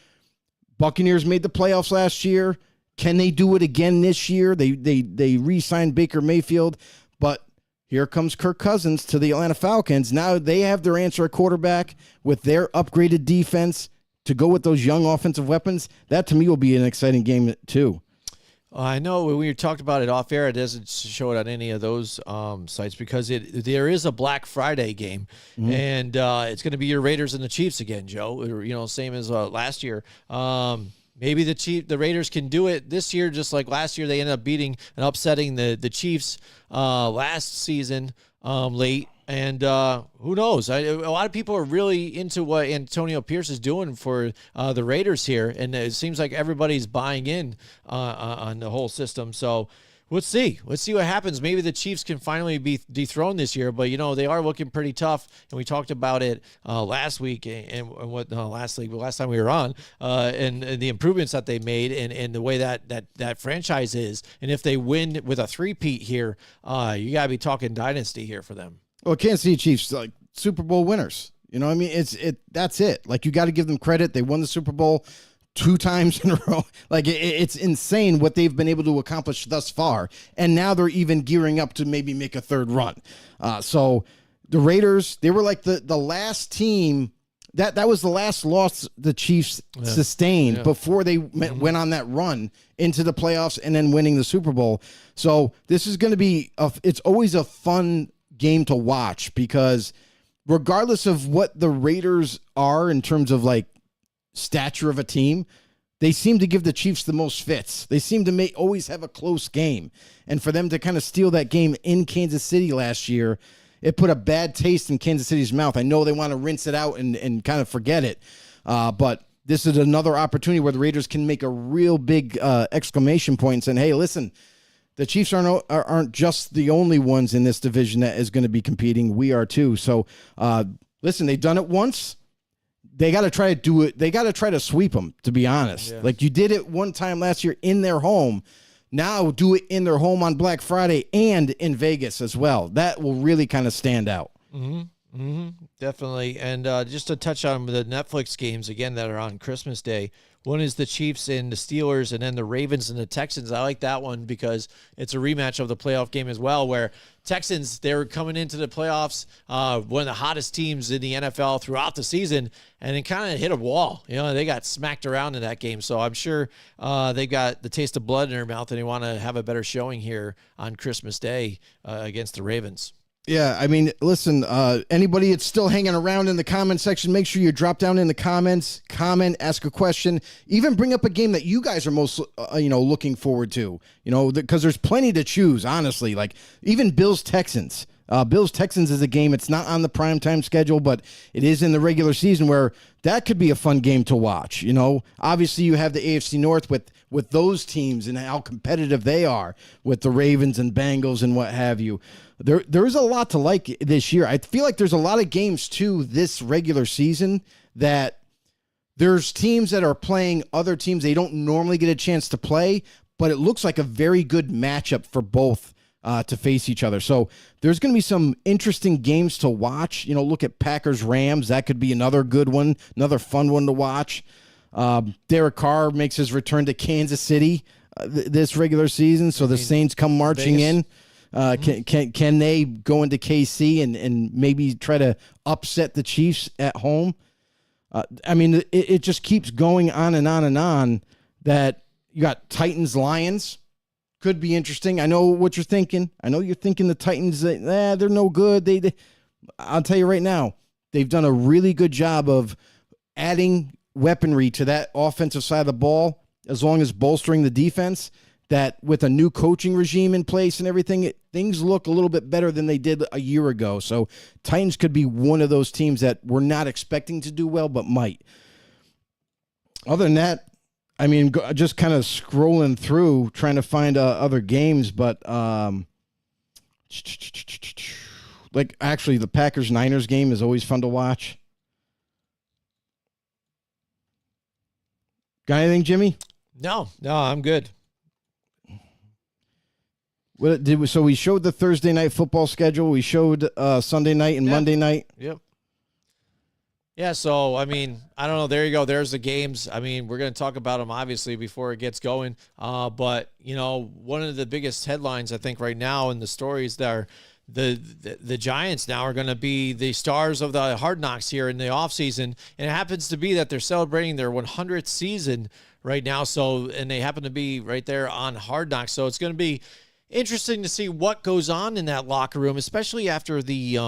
Buccaneers made the playoffs last year. Can they do it again this year? They re-signed Baker Mayfield, but here comes Kirk Cousins to the Atlanta Falcons. Now they have their answer at quarterback with their upgraded defense to go with those young offensive weapons. That to me will be an exciting game too. I know when we talked about it off air, it doesn't show it on any of those sites because there is a Black Friday game, and it's going to be your Raiders and the Chiefs again, Joe. Same as last year. Maybe the Raiders can do it this year, just like last year. They ended up beating and upsetting the Chiefs last season late. And who knows? A lot of people are really into what Antonio Pierce is doing for the Raiders here, and it seems like everybody's buying in on the whole system. So let's see. Let's see what happens. Maybe the Chiefs can finally be dethroned this year, but they are looking pretty tough. And we talked about it last week last time we were on, and the improvements that they made and the way that franchise is. And if they win with a three-peat here, you got to be talking dynasty here for them. Well, Kansas City Chiefs, like Super Bowl winners. You know what I mean? That's it. Like, you got to give them credit. They won the Super Bowl 2 times in a row. Like, it's insane what they've been able to accomplish thus far. And now they're even gearing up to maybe make a third run. So the Raiders, they were like the last team that was the last loss the Chiefs sustained before they went on that run into the playoffs and then winning the Super Bowl. So this is going to be it's always a fun game to watch because regardless of what the Raiders are in terms of like stature of a team, they seem to give the Chiefs the most fits. They seem to always have a close game. And for them to kind of steal that game in Kansas City last year, it put a bad taste in Kansas City's mouth. I know they want to rinse it out and kind of forget it. But this is another opportunity where the Raiders can make a real big exclamation point saying, hey, listen, the Chiefs aren't just the only ones in this division that is going to be competing. We are too. So, listen, they've done it once. They got to try to do it. They got to try to sweep them, to be honest. Yeah. Like you did it one time last year in their home. Now do it in their home on Black Friday and in Vegas as well. That will really kind of stand out. Definitely. And just to touch on the Netflix games, again, that are on Christmas Day, one is the Chiefs and the Steelers, and then the Ravens and the Texans. I like that one because it's a rematch of the playoff game as well, where Texans, they were coming into the playoffs, one of the hottest teams in the NFL throughout the season, and it kind of hit a wall. You know, they got smacked around in that game. So I'm sure they got the taste of blood in their mouth, and they want to have a better showing here on Christmas Day against the Ravens. Yeah, I mean, listen, anybody that's still hanging around in the comment section, make sure you drop down in the comments, comment, ask a question, even bring up a game that you guys are most, looking forward to, because there's plenty to choose, honestly, like even Bills-Texans. Bills-Texans is a game. It's not on the primetime schedule, but it is in the regular season where that could be a fun game to watch. Obviously you have the AFC North with those teams and how competitive they are with the Ravens and Bengals and what have you. There is a lot to like this year. I feel like there's a lot of games too this regular season that there's teams that are playing other teams they don't normally get a chance to play, but it looks like a very good matchup for both to face each other. So there's going to be some interesting games to watch. Look at Packers-Rams. That could be another good one, another fun one to watch. Derek Carr makes his return to Kansas City this regular season, so the Saints come marching in. Can they go into KC and maybe try to upset the Chiefs at home? It just keeps going on and on and on. That you got Titans-Lions. Could be interesting. I know what you're thinking. I know you're thinking the Titans, they're no good. I'll tell you right now, they've done a really good job of adding weaponry to that offensive side of the ball, as long as bolstering the defense. That with a new coaching regime in place and everything, things look a little bit better than they did a year ago. So Titans could be one of those teams that we're not expecting to do well, but might. Other than that, just kind of scrolling through, trying to find other games, but actually the Packers-Niners game is always fun to watch. Got anything, Jimmy? No, I'm good. So we showed the Thursday night football schedule. We showed Sunday night and Monday night. Yep. Yeah, so, I don't know. There you go. There's the games. We're going to talk about them, obviously, before it gets going. But, one of the biggest headlines, I think, right now in the stories that are the Giants now are going to be the stars of the Hard Knocks here in the offseason. And it happens to be that they're celebrating their 100th season right now. And they happen to be right there on Hard Knocks. So it's going to be interesting to see what goes on in that locker room, especially after the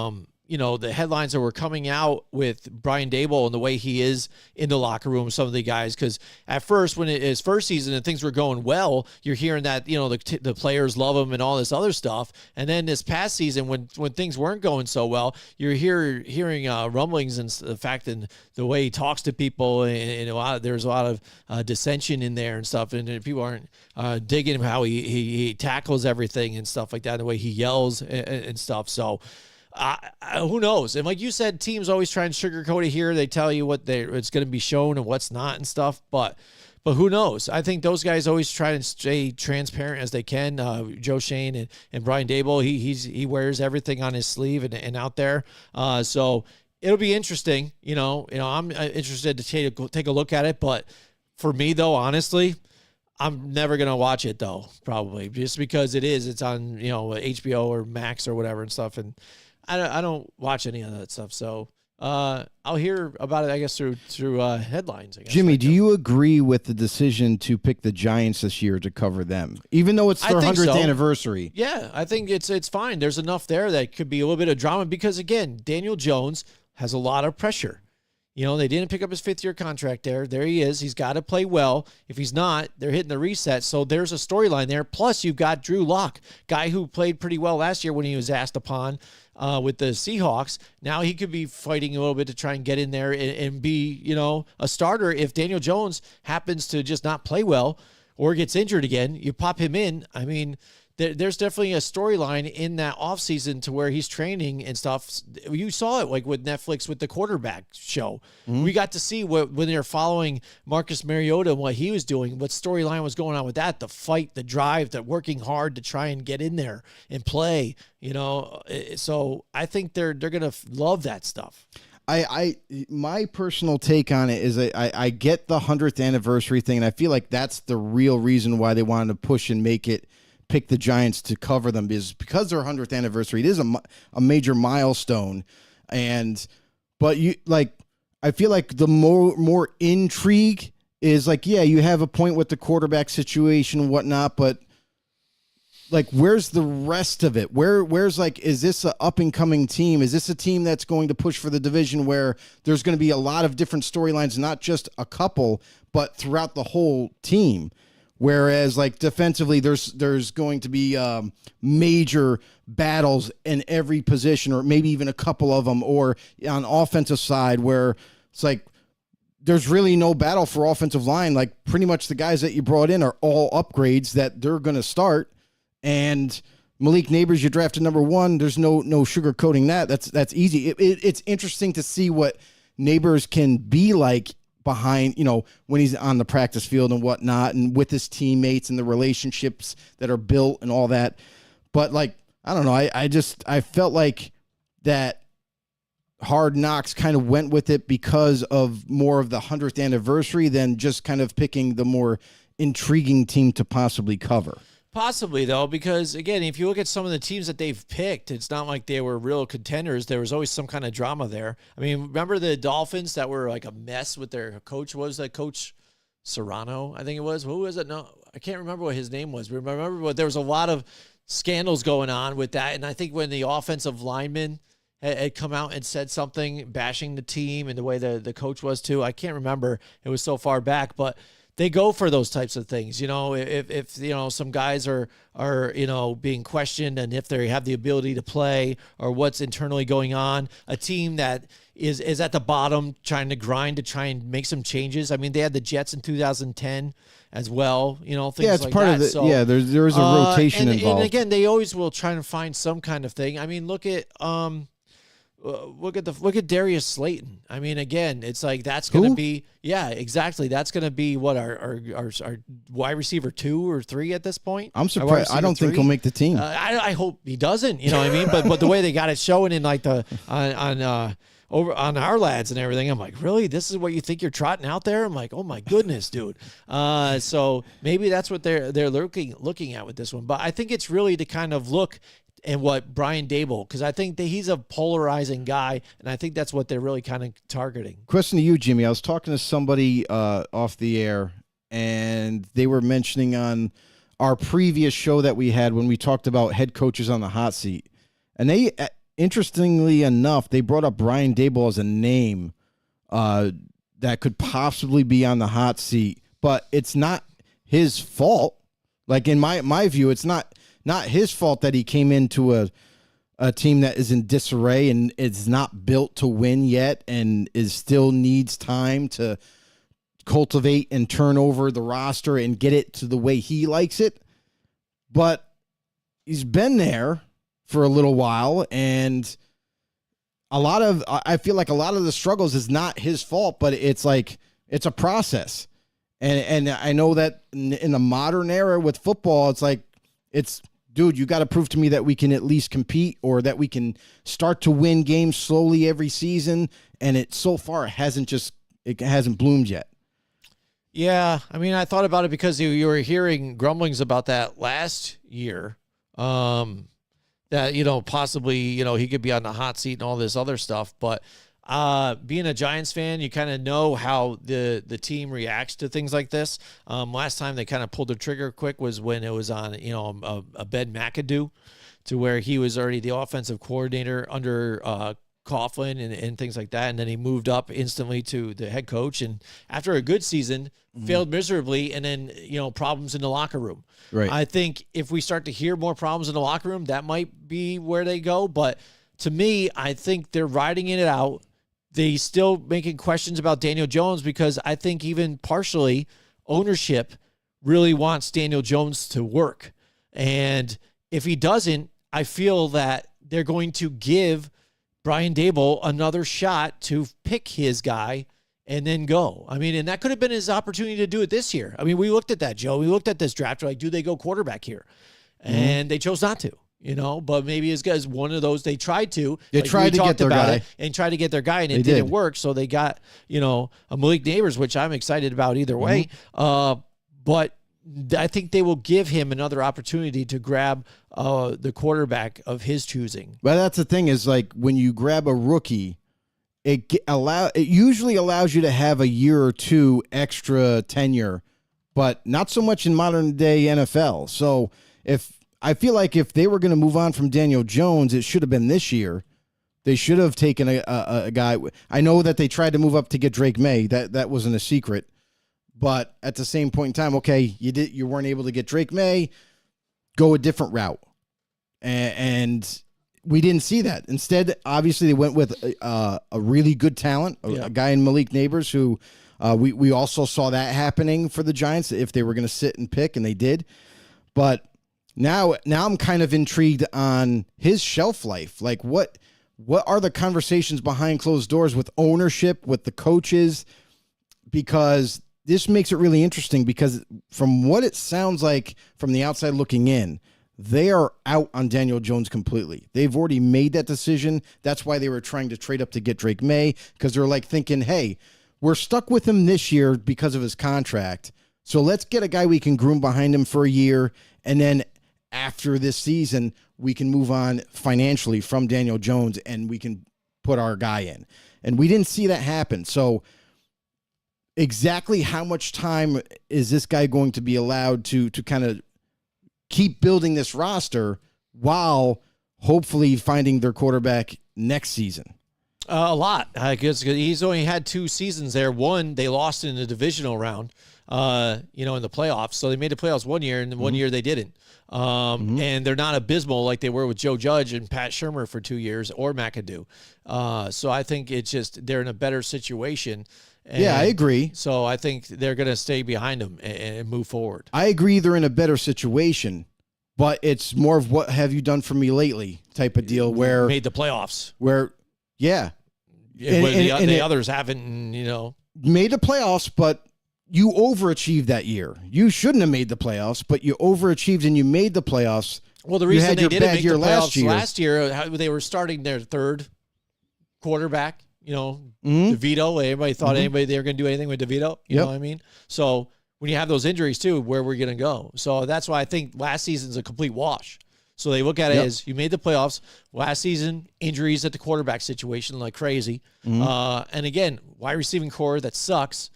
the headlines that were coming out with Brian Daboll and the way he is in the locker room with some of the guys. Because at first, when his first season and things were going well, you're hearing that, the players love him and all this other stuff. And then this past season, when things weren't going so well, you're hearing rumblings and the fact and the way he talks to people, and there's a lot of dissension in there and stuff. And people aren't digging how he tackles everything and stuff like that, the way he yells and stuff. So, who knows? And like you said, teams always try and sugarcoat it here. They tell you what it's going to be shown and what's not and stuff. But who knows? I think those guys always try and stay transparent as they can. Joe Schoen and Brian Daboll, he wears everything on his sleeve and out there. So it'll be interesting. I'm interested to take a look at it. But for me, though, honestly, I'm never going to watch it, though, probably, just because it's on, HBO or Max or whatever and stuff. And I don't watch any of that stuff. So I'll hear about it, I guess, through headlines. I guess, Jimmy, do you agree with the decision to pick the Giants this year to cover them, even though it's their 100th anniversary? Yeah, I think it's fine. There's enough there that could be a little bit of drama because, again, Daniel Jones has a lot of pressure. You know, they didn't pick up his 5th-year contract there. There he is. He's got to play well. If he's not, they're hitting the reset. So there's a storyline there. Plus, you've got Drew Lock, guy who played pretty well last year when he was asked upon with the Seahawks. Now he could be fighting a little bit to try and get in there and be, you know, a starter. If Daniel Jones happens to just not play well or gets injured again, you pop him in. I mean, there's definitely a storyline in that offseason to where he's training and stuff. You saw it like with Netflix with the quarterback show. Mm-hmm. We got to see when they're following Marcus Mariota and what he was doing, what storyline was going on with that, the fight, the drive, the working hard to try and get in there and play, you know. So I think they're going to love that stuff. My personal take on it is I get the 100th anniversary thing, and I feel like that's the real reason why they wanted to push and pick the Giants to cover them, is because their 100th anniversary. It is a major milestone, but I feel like the more intrigue is like, yeah, you have a point with the quarterback situation and whatnot, but like, where's the rest of it? Where's like, is this an up and coming team? Is this a team that's going to push for the division where there's going to be a lot of different storylines, not just a couple, but throughout the whole team? Whereas, like, defensively, there's going to be major battles in every position, or maybe even a couple of them, or on offensive side where it's like there's really no battle for offensive line. Like, pretty much the guys that you brought in are all upgrades that they're going to start. And Malik Neighbors, you drafted number 1. There's no sugarcoating that. That's easy. It's interesting to see what Neighbors can be like behind, you know, when he's on the practice field and whatnot, and with his teammates and the relationships that are built and all that. But like, I don't know. I felt like that Hard Knocks kind of went with it because of more of the 100th anniversary than just kind of picking the more intriguing team to possibly cover. Possibly, though, because, again, if you look at some of the teams that they've picked, it's not like they were real contenders. There was always some kind of drama there. I mean, remember the Dolphins that were like a mess with their coach? What was that, Coach Serrano, I think it was? Who was it? No, I can't remember what his name was. Remember, but there was a lot of scandals going on with that. And I think when the offensive lineman had come out and said something bashing the team and the way the coach was too, I can't remember. It was so far back, but they go for those types of things. You know, if you know, some guys are, you know, being questioned, and if they have the ability to play, or what's internally going on, a team that is at the bottom trying to grind to try and make some changes. I mean, they had the Jets in 2010 as well, you know, things like that. Yeah, it's part of it. So, yeah, there is a rotation involved. And again, they always will try to find some kind of thing. I mean, look at Darius Slayton. I mean, again, it's like that's going to be, yeah, exactly. That's going to be what our wide receiver 2 or 3 at this point. I'm surprised. I don't think he'll make the team. I hope he doesn't. You know what I mean? But the way they got it showing in like over on our lads and everything, I'm like, really? This is what you think you're trotting out there? I'm like, oh my goodness, dude. So maybe that's what they're looking at with this one. But I think it's really to kind of look and what Brian Daboll, because I think that he's a polarizing guy, and I think that's what they're really kind of targeting. Question to you, Jimmy. I was talking to somebody off the air, and they were mentioning on our previous show that we had when we talked about head coaches on the hot seat, and they, interestingly enough, they brought up Brian Daboll as a name that could possibly be on the hot seat, but it's not his fault. Like, in my view, it's not his fault that he came into a team that is in disarray and is not built to win yet, and still needs time to cultivate and turn over the roster and get it to the way he likes it. But he's been there for a little while, and I feel like a lot of the struggles is not his fault, but it's like, it's a process. And I know that in the modern era with football, it's like, dude, you got to prove to me that we can at least compete, or that we can start to win games slowly every season. And it so far it hasn't bloomed yet. Yeah, I mean, I thought about it because you were hearing grumblings about that last year, that, you know, possibly, you know, he could be on the hot seat and all this other stuff. But being a Giants fan, you kind of know how the team reacts to things like this. Last time they kind of pulled the trigger quick was when it was on, a Ben McAdoo, to where he was already the offensive coordinator under Coughlin and things like that. And then he moved up instantly to the head coach. And after a good season, failed miserably. And then, problems in the locker room. Right. I think if we start to hear more problems in the locker room, that might be where they go. But to me, I think they're riding it out. They still making questions about Daniel Jones because I think even partially ownership really wants Daniel Jones to work. And if he doesn't, I feel that they're going to give Brian Daboll another shot to pick his guy and then go. I mean, and that could have been his opportunity to do it this year. I mean, we looked at that, Joe. We looked at this draft. We're like, do they go quarterback here? And they chose not to. But maybe his guy's one of those they tried to. They tried to get their guy. And tried to get their guy, and it didn't work. So they got, a Malik Neighbors, which I'm excited about either way. But I think they will give him another opportunity to grab the quarterback of his choosing. Well, that's the thing is, like, when you grab a rookie, it usually allows you to have a year or two extra tenure, but not so much in modern day NFL. So I feel like if they were going to move on from Daniel Jones, it should have been this year. They should have taken a guy. I know that they tried to move up to get Drake May. That wasn't a secret. But at the same point in time, okay, you weren't able to get Drake May. Go a different route. And we didn't see that. Instead, obviously, they went with a really good talent, a guy in Malik Neighbors, who we also saw that happening for the Giants if they were going to sit and pick, and they did. But now I'm kind of intrigued on his shelf life. Like, what are the conversations behind closed doors with ownership, with the coaches? Because this makes it really interesting, because from what it sounds like from the outside looking in, they are out on Daniel Jones completely. They've already made that decision. That's why they were trying to trade up to get Drake May, because they're like thinking, hey, we're stuck with him this year because of his contract. So let's get a guy we can groom behind him for a year, and then after this season, we can move on financially from Daniel Jones and we can put our guy in. And we didn't see that happen. So exactly how much time is this guy going to be allowed to kind of keep building this roster while hopefully finding their quarterback next season? A lot. I guess he's only had 2 seasons there. One, they lost in the divisional round, in the playoffs. So they made the playoffs one year, and then 1 year they didn't. And they're not abysmal like they were with Joe Judge and Pat Shurmur for 2 years, or McAdoo. So I think it's just they're in a better situation. And I agree. So I think they're going to stay behind him and move forward. I agree they're in a better situation, but it's more of what have you done for me lately type of deal where made the playoffs. The others haven't, made the playoffs, but you overachieved that year. You shouldn't have made the playoffs, but you overachieved and you made the playoffs. Well, the reason they didn't make the playoffs last year, they were starting their third quarterback. DeVito. Everybody thought they were going to do anything with DeVito. You know what I mean? So when you have those injuries too, where we're going to go. So that's why I think last season's a complete wash. So they look at it as you made the playoffs last season, injuries at the quarterback situation like crazy. And again, wide receiving core that sucks.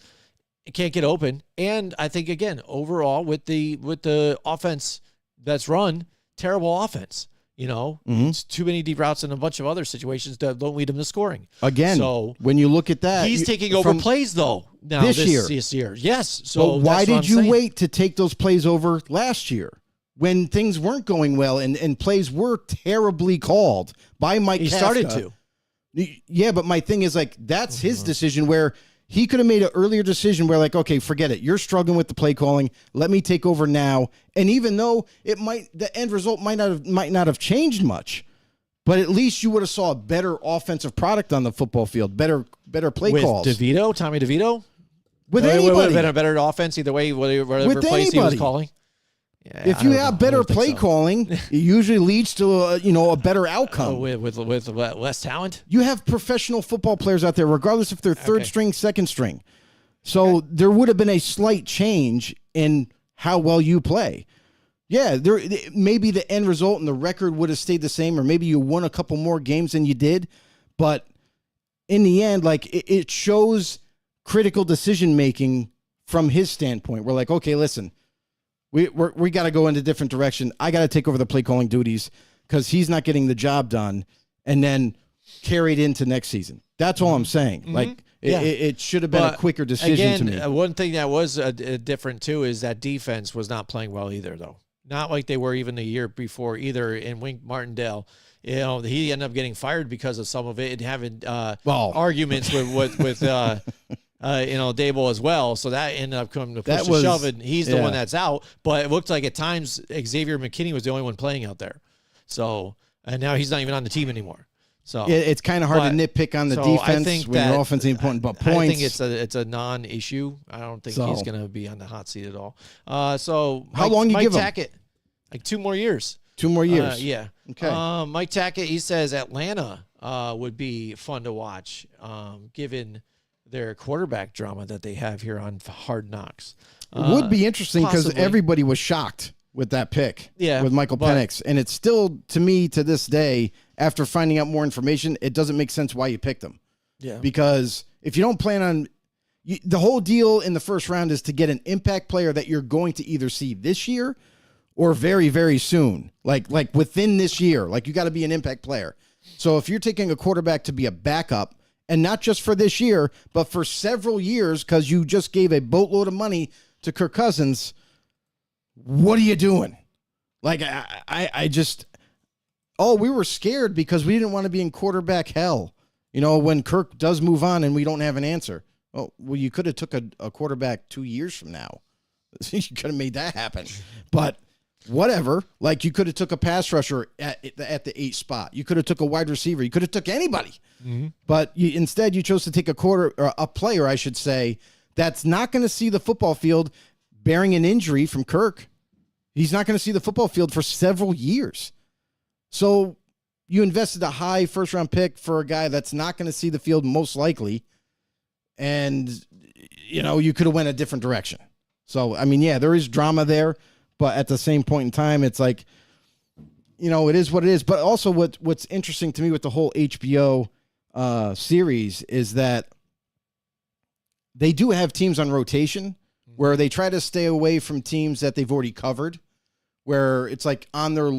It can't get open. And I think again, overall with the offense that's run, terrible offense. It's too many deep routes and a bunch of other situations that don't lead him to scoring. Again, so when you look at that, he's taking over plays though now this year. Yes. So but why did you wait to take those plays over last year when things weren't going well and plays were terribly called by Mike Kafka? He started to. Yeah, but my thing is like that's his decision where he could have made an earlier decision where like, okay, forget it. You're struggling with the play calling. Let me take over now. And even though the end result might not have changed much, but at least you would have saw a better offensive product on the football field, better play calls. With Tommy DeVito? With anybody. It would have been a better offense either way, whatever plays he was calling. Yeah, if you have better play calling, it usually leads to a better outcome. With less talent? You have professional football players out there, regardless if they're third string, second string. So there would have been a slight change in how well you play. Yeah, maybe the end result and the record would have stayed the same, or maybe you won a couple more games than you did. But in the end, like it shows critical decision making from his standpoint. We're like, okay, listen, we got to go in a different direction. I got to take over the play calling duties because he's not getting the job done, and then carried into next season. That's all I'm saying. Mm-hmm. Like it should have been a quicker decision to me. One thing that was different too is that defense was not playing well either, though. Not like they were even the year before either. In Wink Martindale, he ended up getting fired because of some of it and having arguments with Dable as well. So that ended up coming to push to shove, and he's the one that's out. But it looked like at times Xavier McKinney was the only one playing out there. So and now he's not even on the team anymore. So it's kind of hard to nitpick on the defense when your offense ain't important, but points. I think it's a non-issue. I don't think he's going to be on the hot seat at all. So how long you give him? Tackett, like 2 more years. 2 more years. Yeah. Okay. Mike Tackett, he says Atlanta would be fun to watch, given their quarterback drama that they have here on Hard Knocks. It would be interesting because everybody was shocked with that pick. With Michael Penix, and it's still, to me, to this day, after finding out more information, it doesn't make sense why you picked him. Yeah. Because if you don't plan on the whole deal in the first round is to get an impact player that you're going to either see this year or very, very soon. Like within this year. Like you got to be an impact player. So if you're taking a quarterback to be a backup, and not just for this year, but for several years, because you just gave a boatload of money to Kirk Cousins, what are you doing? Like I just we were scared because we didn't want to be in quarterback hell. When Kirk does move on and we don't have an answer. Oh, well, you could have took a quarterback 2 years from now. You could have made that happen. But whatever. Like you could have took a pass rusher at the 8 spot. You could have took a wide receiver. You could have took anybody. Mm-hmm. But instead you chose to take a player, I should say, that's not going to see the football field bearing an injury from Kirk. He's not going to see the football field for several years. So you invested a high first-round pick for a guy that's not going to see the field most likely, and, you could have went a different direction. So, I mean, there is drama there, but at the same point in time, it's like, it is what it is. But also what's interesting to me with the whole HBO series is that they do have teams on rotation where they try to stay away from teams that they've already covered, where it's like on their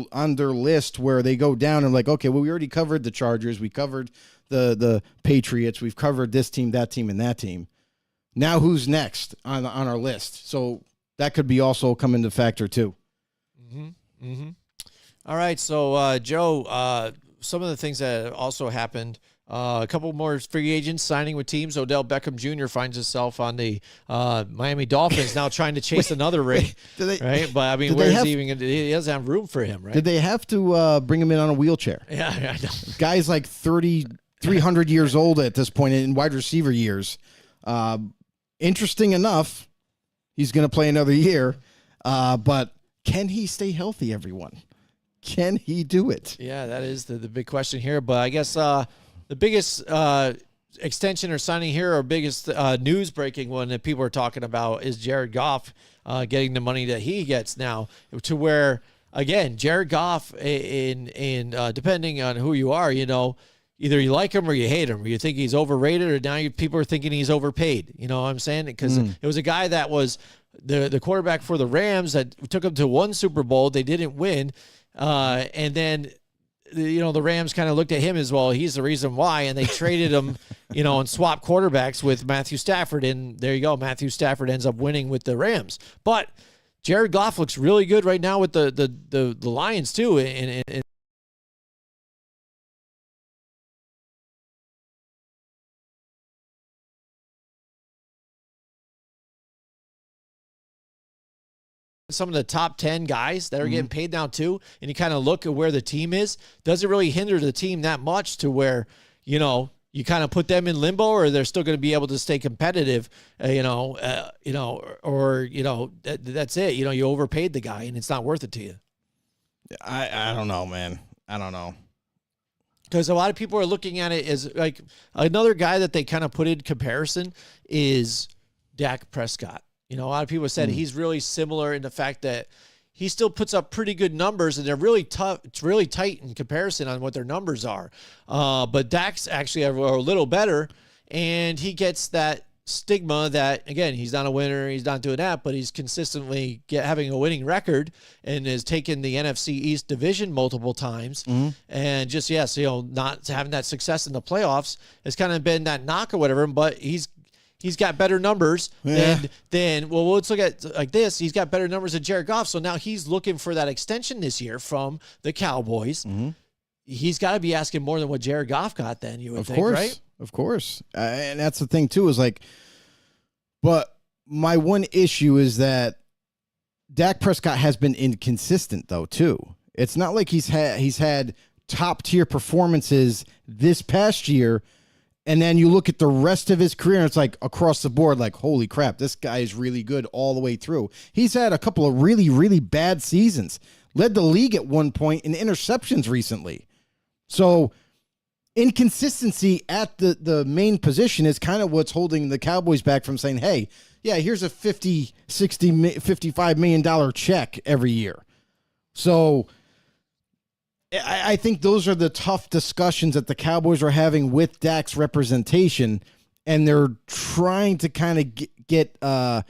list where they go down and like, okay, well, we already covered the Chargers. We covered the Patriots. We've covered this team, that team, and that team. Now who's next on our list? So that could be also come into factor too. Mm-hmm. Mm-hmm. All right. So, Joe, some of the things that also happened, a couple more free agents signing with teams. Odell Beckham Jr. finds himself on the Miami Dolphins now trying to chase another ring, right? But, I mean, where's he even? He doesn't have room for him, right? Did they have to bring him in on a wheelchair? Yeah, I know. Guy's like 300 years old at this point in wide receiver years. Interesting enough, he's going to play another year, but can he stay healthy, everyone? Can he do it? Yeah, that is the big question here. But I guess the biggest extension or signing here, or biggest news breaking one that people are talking about is Jared Goff getting the money that he gets now, to where, again, Jared Goff, in depending on who you are, either you like him or you hate him, or you think he's overrated, or now people are thinking he's overpaid. You know what I'm saying? Because it was a guy that was the quarterback for the Rams that took him to 1 Super Bowl. They didn't win. And then, the Rams kind of looked at him as, well, he's the reason why. And they traded him, and swapped quarterbacks with Matthew Stafford. And there you go. Matthew Stafford ends up winning with the Rams. But Jared Goff looks really good right now with the Lions too. And some of the top 10 guys that are getting paid now too, and you kind of look at where the team is, does it really hinder the team that much to where, you kind of put them in limbo, or they're still going to be able to stay competitive, that's it. You overpaid the guy and it's not worth it to you. I don't know, man. I don't know. Because a lot of people are looking at it as like another guy that they kind of put in comparison is Dak Prescott. A lot of people said he's really similar in the fact that he still puts up pretty good numbers, and they're really tough. It's really tight in comparison on what their numbers are. But Dak's actually are a little better, and he gets that stigma that, again, he's not a winner, he's not doing that, but he's consistently having a winning record and has taken the NFC East division multiple times. And just, yes, not having that success in the playoffs has kind of been that knock or whatever, but he's got better numbers than let's look at like this. He's got better numbers than Jared Goff. So now he's looking for that extension this year from the Cowboys. He's got to be asking more than what Jared Goff got then, you would think, right? Of course. And that's the thing too, is like, but my one issue is that Dak Prescott has been inconsistent though too. It's not like he's had top tier performances this past year, and then you look at the rest of his career and it's like across the board, like, holy crap, this guy is really good all the way through. He's had a couple of really, really bad seasons. Led the league at one point in interceptions recently. So inconsistency at the main position is kind of what's holding the Cowboys back from saying, hey, yeah, here's a $50, $60, $55 million check every year. So I think those are the tough discussions that the Cowboys are having with Dak's representation, and they're trying to kind of get a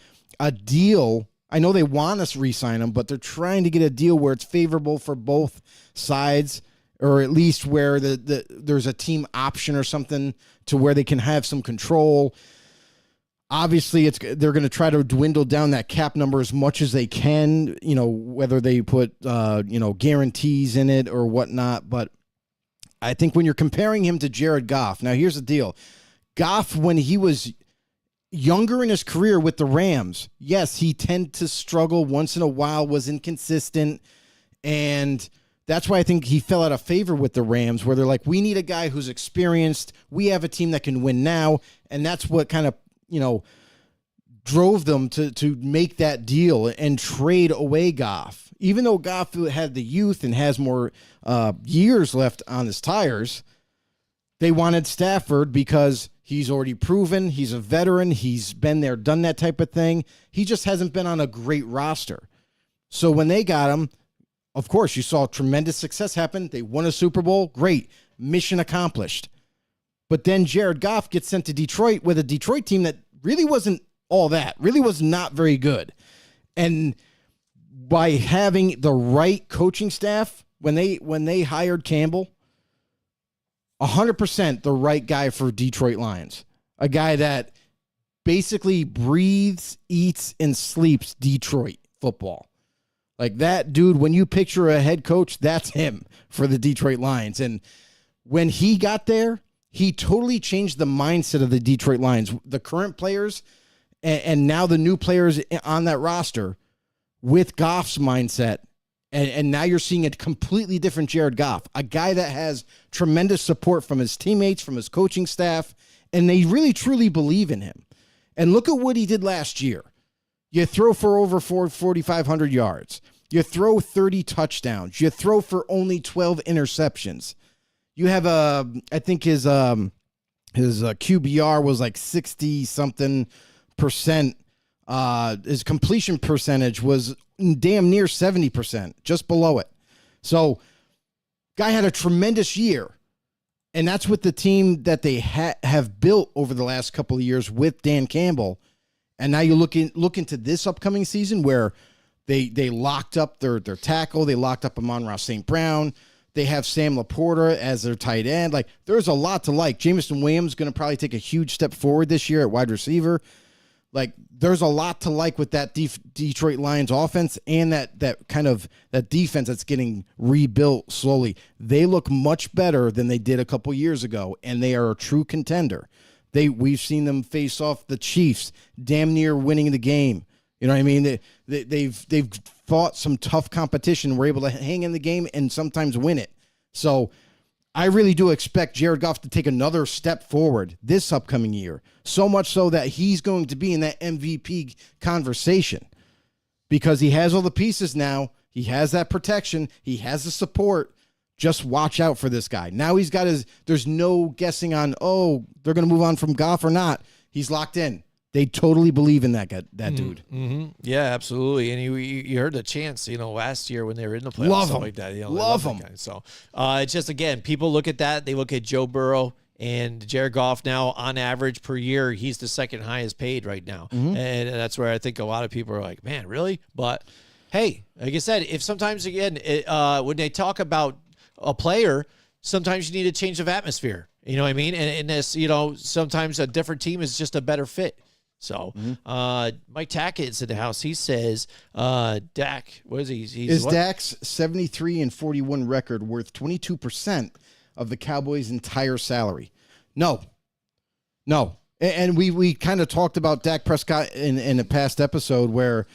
deal. I know they want to re-sign him, but they're trying to get a deal where it's favorable for both sides, or at least where there's a team option or something to where they can have some control. Obviously, they're going to try to dwindle down that cap number as much as they can, whether they put, guarantees in it or whatnot. But I think when you're comparing him to Jared Goff, now here's the deal. Goff, when he was younger in his career with the Rams, yes, he tended to struggle once in a while, was inconsistent, and that's why I think he fell out of favor with the Rams, where they're like, we need a guy who's experienced. We have a team that can win now, and that's what kind of drove them to make that deal and trade away Goff. Even though Goff had the youth and has more years left on his tires, they wanted Stafford because he's already proven, he's a veteran, he's been there, done that type of thing. He just hasn't been on a great roster. So when they got him, of course, you saw tremendous success happen. They won a Super Bowl. Great. Mission accomplished. But then Jared Goff gets sent to Detroit with a Detroit team that really wasn't all that, really was not very good. And by having the right coaching staff, when they hired Campbell, 100% the right guy for Detroit Lions. A guy that basically breathes, eats, and sleeps Detroit football. Like that dude, when you picture a head coach, that's him for the Detroit Lions. And when he got there, he totally changed the mindset of the Detroit Lions. The current players and now the new players on that roster with Goff's mindset. And now you're seeing a completely different Jared Goff, a guy that has tremendous support from his teammates, from his coaching staff, and they really, truly believe in him. And look at what he did last year. You throw for over 4,500 yards. You throw 30 touchdowns. You throw for only 12 interceptions. You have I think his QBR was like 60-something%. His completion percentage was damn near 70%, just below it. So, guy had a tremendous year. And that's with the team that they have built over the last couple of years with Dan Campbell. And now you look into this upcoming season where they locked up their tackle. They locked up Amon-Ra St. Brown. They have Sam Laporta as their tight end. Like, there's a lot to like. Jameson Williams is going to probably take a huge step forward this year at wide receiver. Like, there's a lot to like with that Detroit Lions offense and that defense that's getting rebuilt slowly. They look much better than they did a couple years ago, and they are a true contender. We've seen them face off the Chiefs, damn near winning the game. You know what I mean? They've fought some tough competition, were able to hang in the game and sometimes win it. So I really do expect Jared Goff to take another step forward this upcoming year. So much so that he's going to be in that MVP conversation because he has all the pieces now. He has that protection. He has the support. Just watch out for this guy. Now he's got there's no guessing on, they're going to move on from Goff or not. He's locked in. They totally believe in that dude. Mm-hmm. Yeah, absolutely. And you heard the chants, last year when they were in the playoffs, Love stuff him. like that. Love him. So it's just, again, people look at that. They look at Joe Burrow and Jared Goff now. On average per year, he's the second highest paid right now, and that's where I think a lot of people are like, man, really? But hey, like I said, if sometimes again when they talk about a player, sometimes you need a change of atmosphere. You know what I mean? And this, sometimes a different team is just a better fit. So, Mike Tackett's in the house. He says, Dak, what is he? Is Dak's 73-41 record worth 22% of the Cowboys' entire salary? No. And we kind of talked about Dak Prescott in a past episode where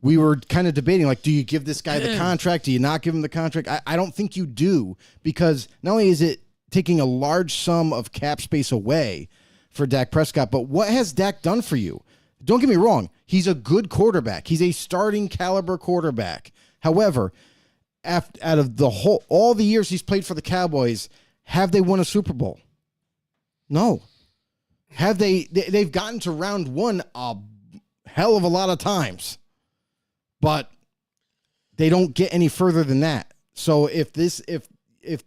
we were kind of debating, like, do you give this guy the contract? Do you not give him the contract? I don't think you do, because not only is it taking a large sum of cap space away for Dak Prescott, but what has Dak done for you? Don't get me wrong. He's a good quarterback. He's a starting caliber quarterback. However, out of all the years he's played for the Cowboys, have they won a Super Bowl? No. Have they've gotten to round one a hell of a lot of times, but they don't get any further than that. So if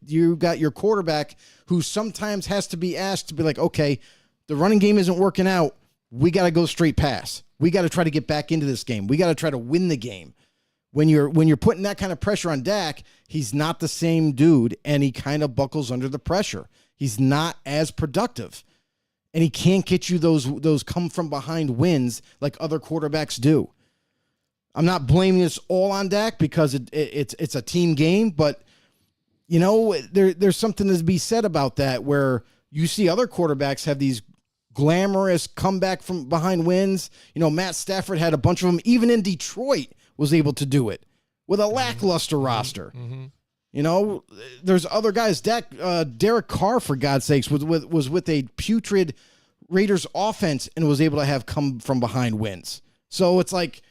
you got your quarterback who sometimes has to be asked to be like, okay, the running game isn't working out, we got to go straight pass. We got to try to get back into this game. We got to try to win the game. When you're putting that kind of pressure on Dak, he's not the same dude, and he kind of buckles under the pressure. He's not as productive, and he can't get you those come from behind wins like other quarterbacks do. I'm not blaming this all on Dak because it's a team game, but there's something to be said about that, where you see other quarterbacks have these glamorous comeback from behind wins. Matt Stafford had a bunch of them. Even in Detroit was able to do it with a lackluster roster. There's other guys. Derek Carr, for God's sakes, was with a putrid Raiders offense and was able to have come from behind wins. So it's like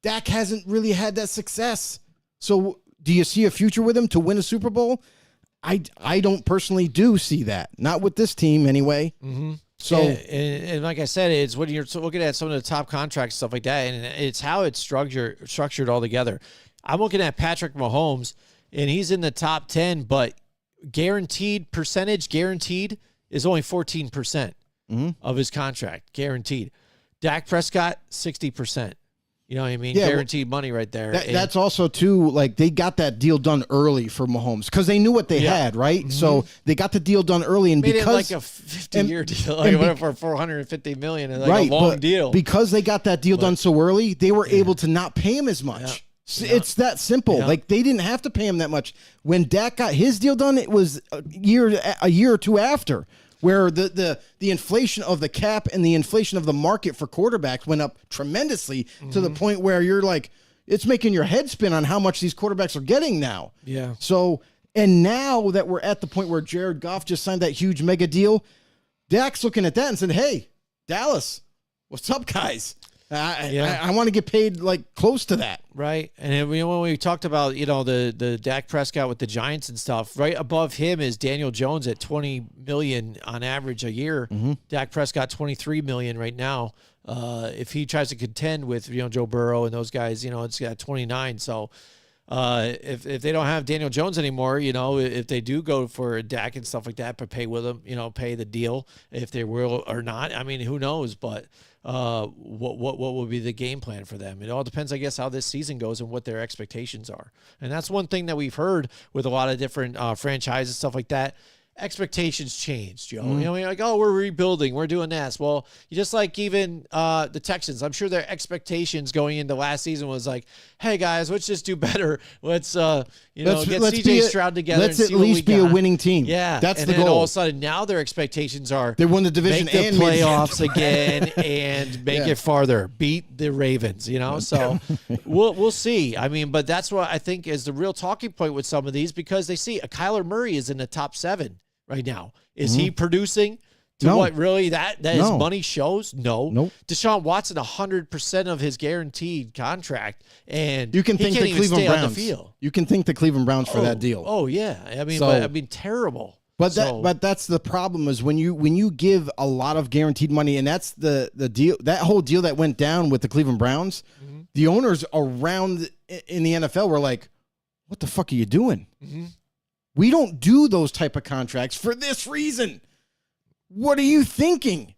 Dak hasn't really had that success. So do you see a future with him to win a Super Bowl? I don't personally do see that. Not with this team anyway. Mm-hmm. So and like I said, it's when you're looking at some of the top contracts, stuff like that, and it's how it's structured all together. I'm looking at Patrick Mahomes, and he's in the top 10, but guaranteed is only 14% of his contract, guaranteed. Dak Prescott, 60%. You know what I mean? Yeah, guaranteed money right there. That's also, too, like, they got that deal done early for Mahomes because they knew what they had, right? Mm-hmm. So they got the deal done early. And made because it like a 50-year deal, like for $450 million, and like a long deal. Because they got that deal done so early, they were able to not pay him as much. Yeah. It's that simple. Yeah. Like, they didn't have to pay him that much. When Dak got his deal done, it was a year or two after, where the inflation of the cap and the inflation of the market for quarterbacks went up tremendously to the point where you're like, it's making your head spin on how much these quarterbacks are getting now. Yeah. So, and now that we're at the point where Jared Goff just signed that huge mega deal, Dak's looking at that and said, hey, Dallas, what's up, guys? I want to get paid like close to that. Right. And when we talked about, the Dak Prescott with the Giants and stuff, right above him is Daniel Jones at $20 million on average a year. Mm-hmm. Dak Prescott, $23 million right now. If he tries to contend with, Joe Burrow and those guys, it's got 29. So if they don't have Daniel Jones anymore, if they do go for Dak and stuff like that, but pay with him, pay the deal if they will or not. I mean, who knows? But what will be the game plan for them? It all depends, I guess, how this season goes and what their expectations are. And that's one thing that we've heard with a lot of different franchises, stuff like that. Expectations change, Joe. You're like, oh, we're rebuilding, we're doing this. Well, just like even the Texans, I'm sure their expectations going into last season was like, hey guys, let's just do better. Let's get CJ Stroud together. Let's at least be a winning team. Yeah, that's and the then goal. All of a sudden, now their expectations are they won the division make the and playoffs again and make it farther, beat the Ravens. So we'll see. I mean, but that's what I think is the real talking point with some of these, because they see Kyler Murray is in the top 7 right now. Is he producing to what really that his money shows? No. Nope. Deshaun Watson, 100% of his guaranteed contract, and you can think the Cleveland Browns. On the field. You can think the Cleveland Browns for that deal. Oh yeah, I mean, terrible. But that's the problem is when you give a lot of guaranteed money, and that's the deal. That whole deal that went down with the Cleveland Browns, the owners around in the NFL were like, "What the fuck are you doing? We don't do those type of contracts for this reason. What are you thinking?"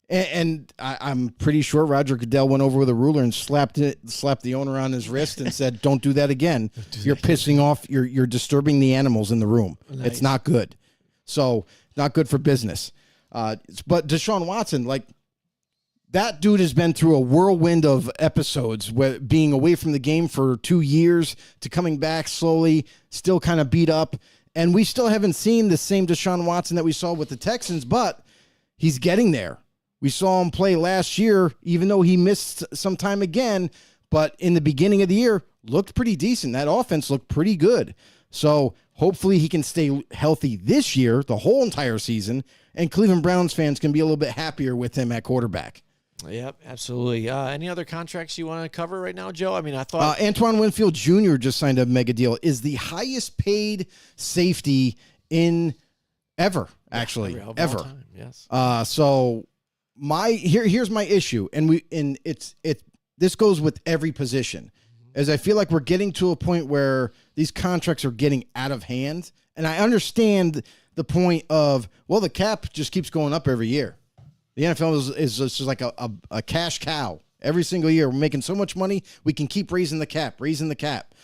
And I'm pretty sure Roger Goodell went over with a ruler and slapped the owner on his wrist and said, "Don't do that again. You're pissing off. You're disturbing the animals in the room. Nice. It's not good." So not good for business. But Deshaun Watson, like that dude has been through a whirlwind of episodes, where being away from the game for 2 years to coming back slowly, still kind of beat up. And we still haven't seen the same Deshaun Watson that we saw with the Texans, but he's getting there. We saw him play last year, even though he missed some time again. But in the beginning of the year, looked pretty decent. That offense looked pretty good. So hopefully he can stay healthy this year, the whole entire season, and Cleveland Browns fans can be a little bit happier with him at quarterback. Yep, absolutely. Any other contracts you want to cover right now, Joe? I mean, I thought Antoine Winfield Jr. just signed a mega deal. Is the highest paid safety in ever, actually, ever. Time, yes. So here's my issue, and this goes with every position. As I feel like we're getting to a point where these contracts are getting out of hand. And I understand the point of, well, the cap just keeps going up every year. The NFL is just like a cash cow. Every single year, we're making so much money, we can keep raising the cap.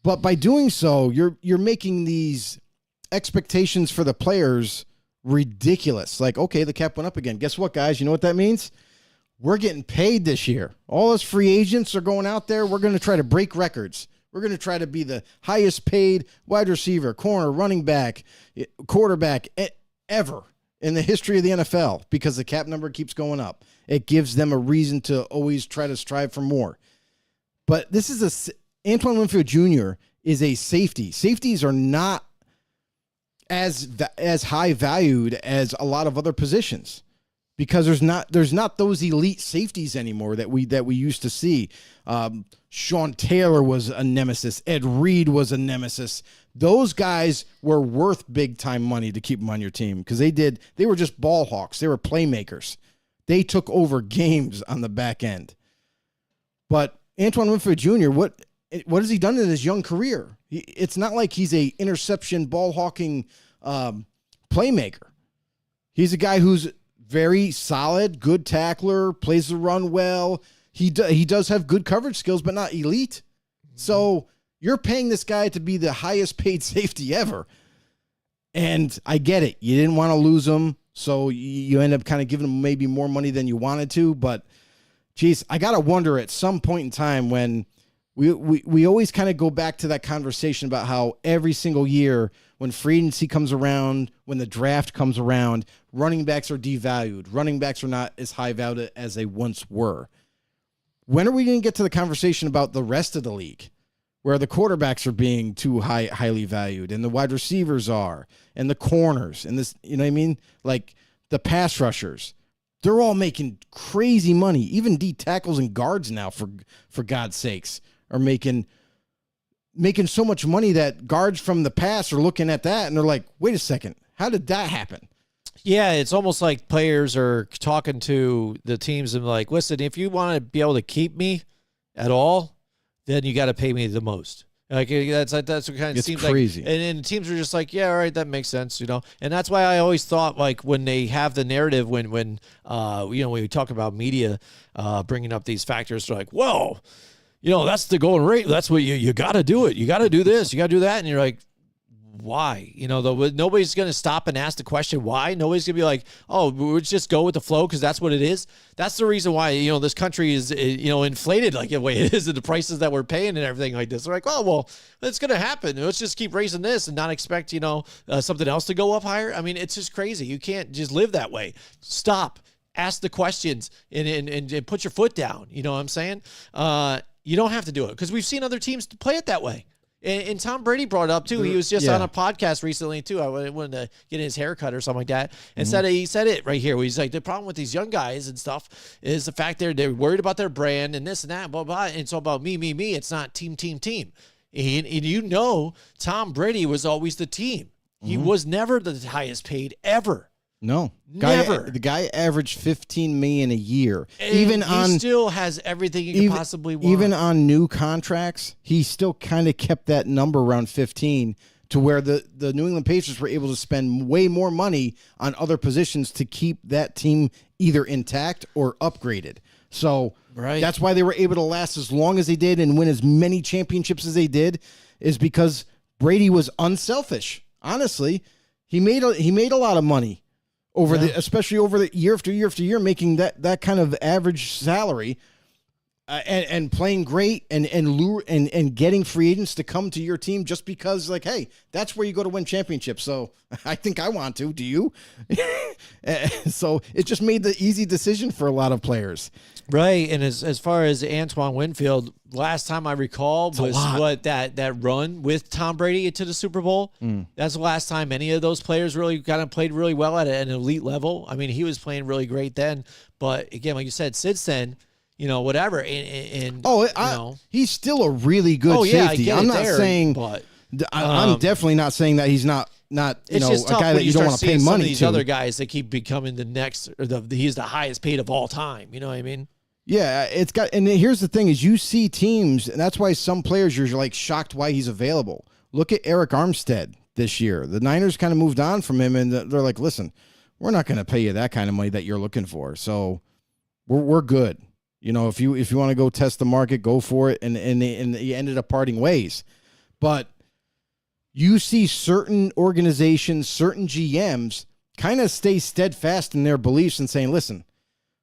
But by doing so, you're making these expectations for the players ridiculous. Like, okay, the cap went up again. Guess what, guys? You know what that means? We're getting paid this year. All us free agents are going out there. We're going to try to break records. We're going to try to be the highest paid wide receiver, corner, running back, quarterback ever in the history of the NFL because the cap number keeps going up. It gives them a reason to always try to strive for more. But this is Antoine Winfield Jr. is a safety. Safeties are not as high valued as a lot of other positions, because there's not those elite safeties anymore that we used to see. Sean Taylor was a nemesis. Ed Reed was a nemesis. Those guys were worth big time money to keep them on your team because they were just ball hawks. They were playmakers. They took over games on the back end. But Antoine Winfield Jr., what has he done in his young career? It's not like he's a interception ball hawking playmaker. He's a guy who's very solid, good tackler, plays the run well. He does have good coverage skills, but not elite. So you're paying this guy to be the highest paid safety ever. And I get it. You didn't want to lose him, so you end up kind of giving him maybe more money than you wanted to. But, geez, I got to wonder at some point in time when we always kind of go back to that conversation about how every single year when free agency comes around, when the draft comes around, running backs are devalued. Running backs are not as high valued as they once were. When are we going to get to the conversation about the rest of the league, where the quarterbacks are being too highly valued, and the wide receivers are, and the corners, and this, you know what I mean? Like the pass rushers, they're all making crazy money. Even D tackles and guards now, for God's sakes, are making so much money that guards from the past are looking at that and they're like, wait a second, how did that happen? Yeah, it's almost like players are talking to the teams and like, listen, if you want to be able to keep me at all, then you got to pay me the most. Like that's what kind of seems crazy. Like. And teams are just like, yeah, all right, that makes sense, you know. And that's why I always thought, like, when they have the narrative, when we talk about media bringing up these factors, they're like, well, you know, that's the going rate. That's what you got to do it. You got to do this. You got to do that. And you're like, why? You know, nobody's going to stop and ask the question why. Nobody's going to be like, oh, we'll just go with the flow because that's what it is. That's the reason why, you know, this country is, you know, inflated like the way it is, and the prices that we're paying and everything like this. They're like, oh, well, it's going to happen. Let's just keep raising this and not expect, you know, something else to go up higher. I mean, it's just crazy. You can't just live that way. Stop. Ask the questions and put your foot down. You know what I'm saying? You don't have to do it because we've seen other teams play it that way. And Tom Brady brought it up, too. He was just on a podcast recently, too. I wanted to get his haircut or something like that. And he said it right here. Where he's like, the problem with these young guys and stuff is the fact they're worried about their brand and this and that, blah, blah. And it's all about me. It's not team. And you know Tom Brady was always the team. He was never the highest paid ever. No, Never. The guy averaged $15 million a year. And he still has everything he could possibly want. Even on new contracts, he still kind of kept that number around 15, to where the New England Patriots were able to spend way more money on other positions to keep that team either intact or upgraded. So that's why they were able to last as long as they did and win as many championships as they did, is because Brady was unselfish. Honestly, he made a lot of money especially over the year after year after year, making that kind of average salary, and playing great and getting free agents to come to your team just because, like, hey, that's where you go to win championships. So I think I want to. Do you? So it just made the easy decision for a lot of players. Right, and as far as Antoine Winfield, last time I recall was that run with Tom Brady into the Super Bowl. That's the last time any of those players really kind of played really well at an elite level. I mean, he was playing really great then, but again, like you said, since then, whatever. He's still a really good safety. I'm not saying, but I'm definitely not saying that he's not a guy that you don't want to pay money to. Some of these other guys that keep becoming the next, or he's the highest paid of all time. You know what I mean? Yeah, and here's the thing is, you see teams, and that's why some players you're like shocked why he's available. Look at Eric Armstead this year. The Niners kind of moved on from him, and they're like, listen, we're not going to pay you that kind of money that you're looking for. So we're good. If you want to go test the market, go for it. And you ended up parting ways. But you see certain organizations, certain GMs kind of stay steadfast in their beliefs and saying, listen,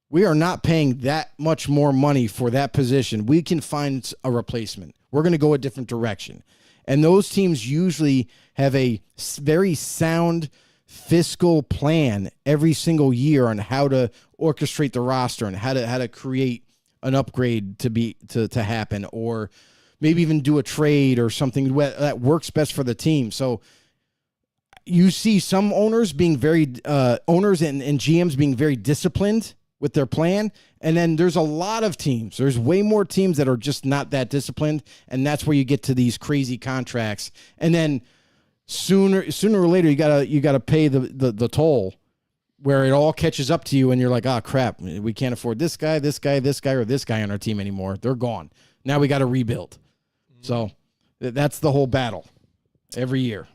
we are not paying that much more money for that position. We can find a replacement. We're going to go a different direction. And those teams usually have a very sound fiscal plan every single year on how to orchestrate the roster and how to create an upgrade to happen, or maybe even do a trade or something that works best for the team. So you see some owners being owners and GMs being very disciplined with their plan. And then there's a lot of teams. There's way more teams that are just not that disciplined. And that's where you get to these crazy contracts. And then sooner or later, you gotta pay the toll, where it all catches up to you and you're like, oh crap, we can't afford this guy, or this guy on our team anymore. They're gone. Now we got to rebuild. So that's the whole battle every year.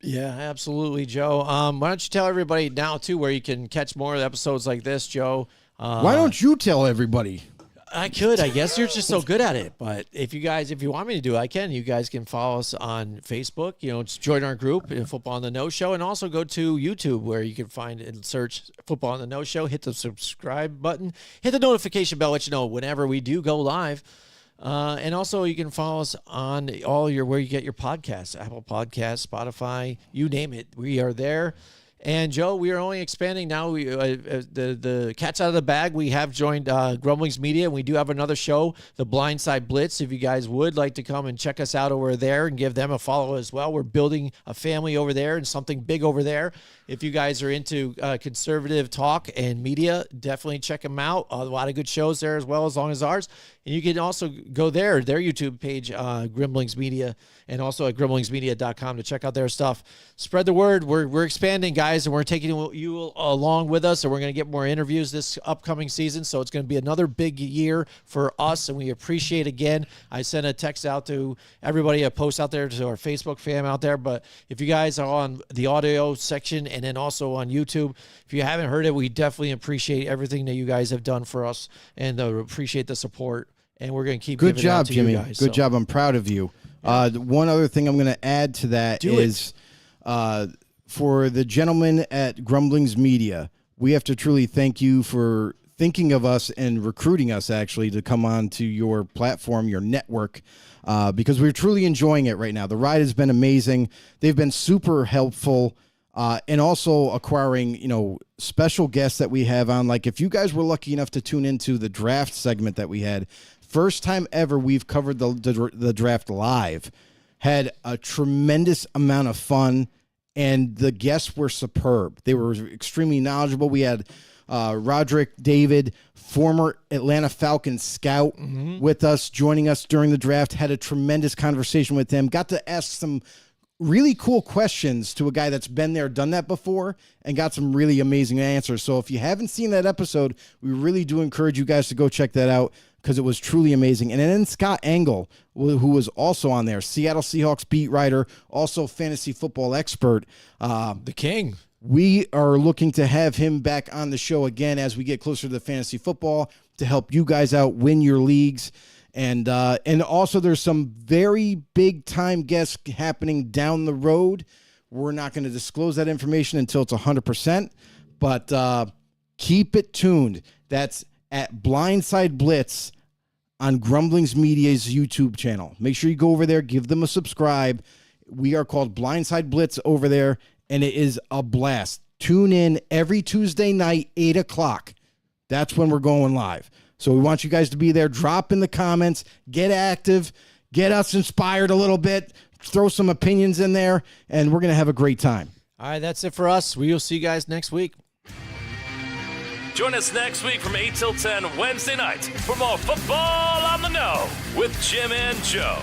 Yeah, absolutely, Joe. Why don't you tell everybody now, too, where you can catch more episodes like this, Joe? Why don't you tell everybody? I could. I guess you're just so good at it. But if you want me to do it, I can. You guys can follow us on Facebook. Just join our group, Football on the No Show, and also go to YouTube, where you can find and search Football on the No Show. Hit the subscribe button. Hit the notification bell, let you know whenever we do go live. And also you can follow us on where you get your podcasts, Apple Podcasts, Spotify, you name it. We are there. And Joe, we are only expanding now. We the cat's out of the bag. We have joined Grumblings Media, and we do have another show, The Blindside Blitz. If you guys would like to come and check us out over there and give them a follow as well, we're building a family over there and something big over there. If you guys are into conservative talk and media, definitely check them out. A lot of good shows there as well, as long as ours. And you can also go there, their YouTube page, Grumblings Media, and also at grimblingsmedia.com to check out their stuff. Spread the word. We're expanding, guys, and we're taking you along with us, and we're going to get more interviews this upcoming season. So it's going to be another big year for us, and we appreciate again. I sent a text out to everybody, a post out there to our Facebook fam out there. But if you guys are on the audio section and then also on YouTube, if you haven't heard it, we definitely appreciate everything that you guys have done for us, and appreciate the support. And we're going to keep good giving job, it out to Jimmy. you guys. Good job. I'm proud of you. One other thing I'm going to add to that is for the gentleman at Grumblings Media, we have to truly thank you for thinking of us and recruiting us actually to come on to your platform, your network, because we're truly enjoying it right now. The ride has been amazing. They've been super helpful. And also acquiring, special guests that we have on. Like, if you guys were lucky enough to tune into the draft segment that we had, first time ever we've covered the draft live, had a tremendous amount of fun, and the guests were superb. They were extremely knowledgeable. We had Roderick David, former Atlanta Falcons scout, with us, joining us during the draft. Had a tremendous conversation with him. Got to ask some really cool questions to a guy that's been there, done that before, and got some really amazing answers. So if you haven't seen that episode, we really do encourage you guys to go check that out because it was truly amazing. And then Scott Engel, who was also on there, Seattle Seahawks beat writer, also fantasy football expert. The king. We are looking to have him back on the show again as we get closer to the fantasy football to help you guys out win your leagues. And also there's some very big time guests happening down the road. We're not going to disclose that information until it's 100%, but keep it tuned. That's at Blindside Blitz on Grumblings Media's YouTube channel. Make sure you go over there, give them a subscribe. We are called Blindside Blitz over there, and it is a blast. Tune in every Tuesday night, 8 o'clock. That's when we're going live. So we want you guys to be there. Drop in the comments. Get active. Get us inspired a little bit. Throw some opinions in there, and we're going to have a great time. All right, that's it for us. We will see you guys next week. Join us next week from 8 till 10 Wednesday night for more Football on the Know with Jim and Joe.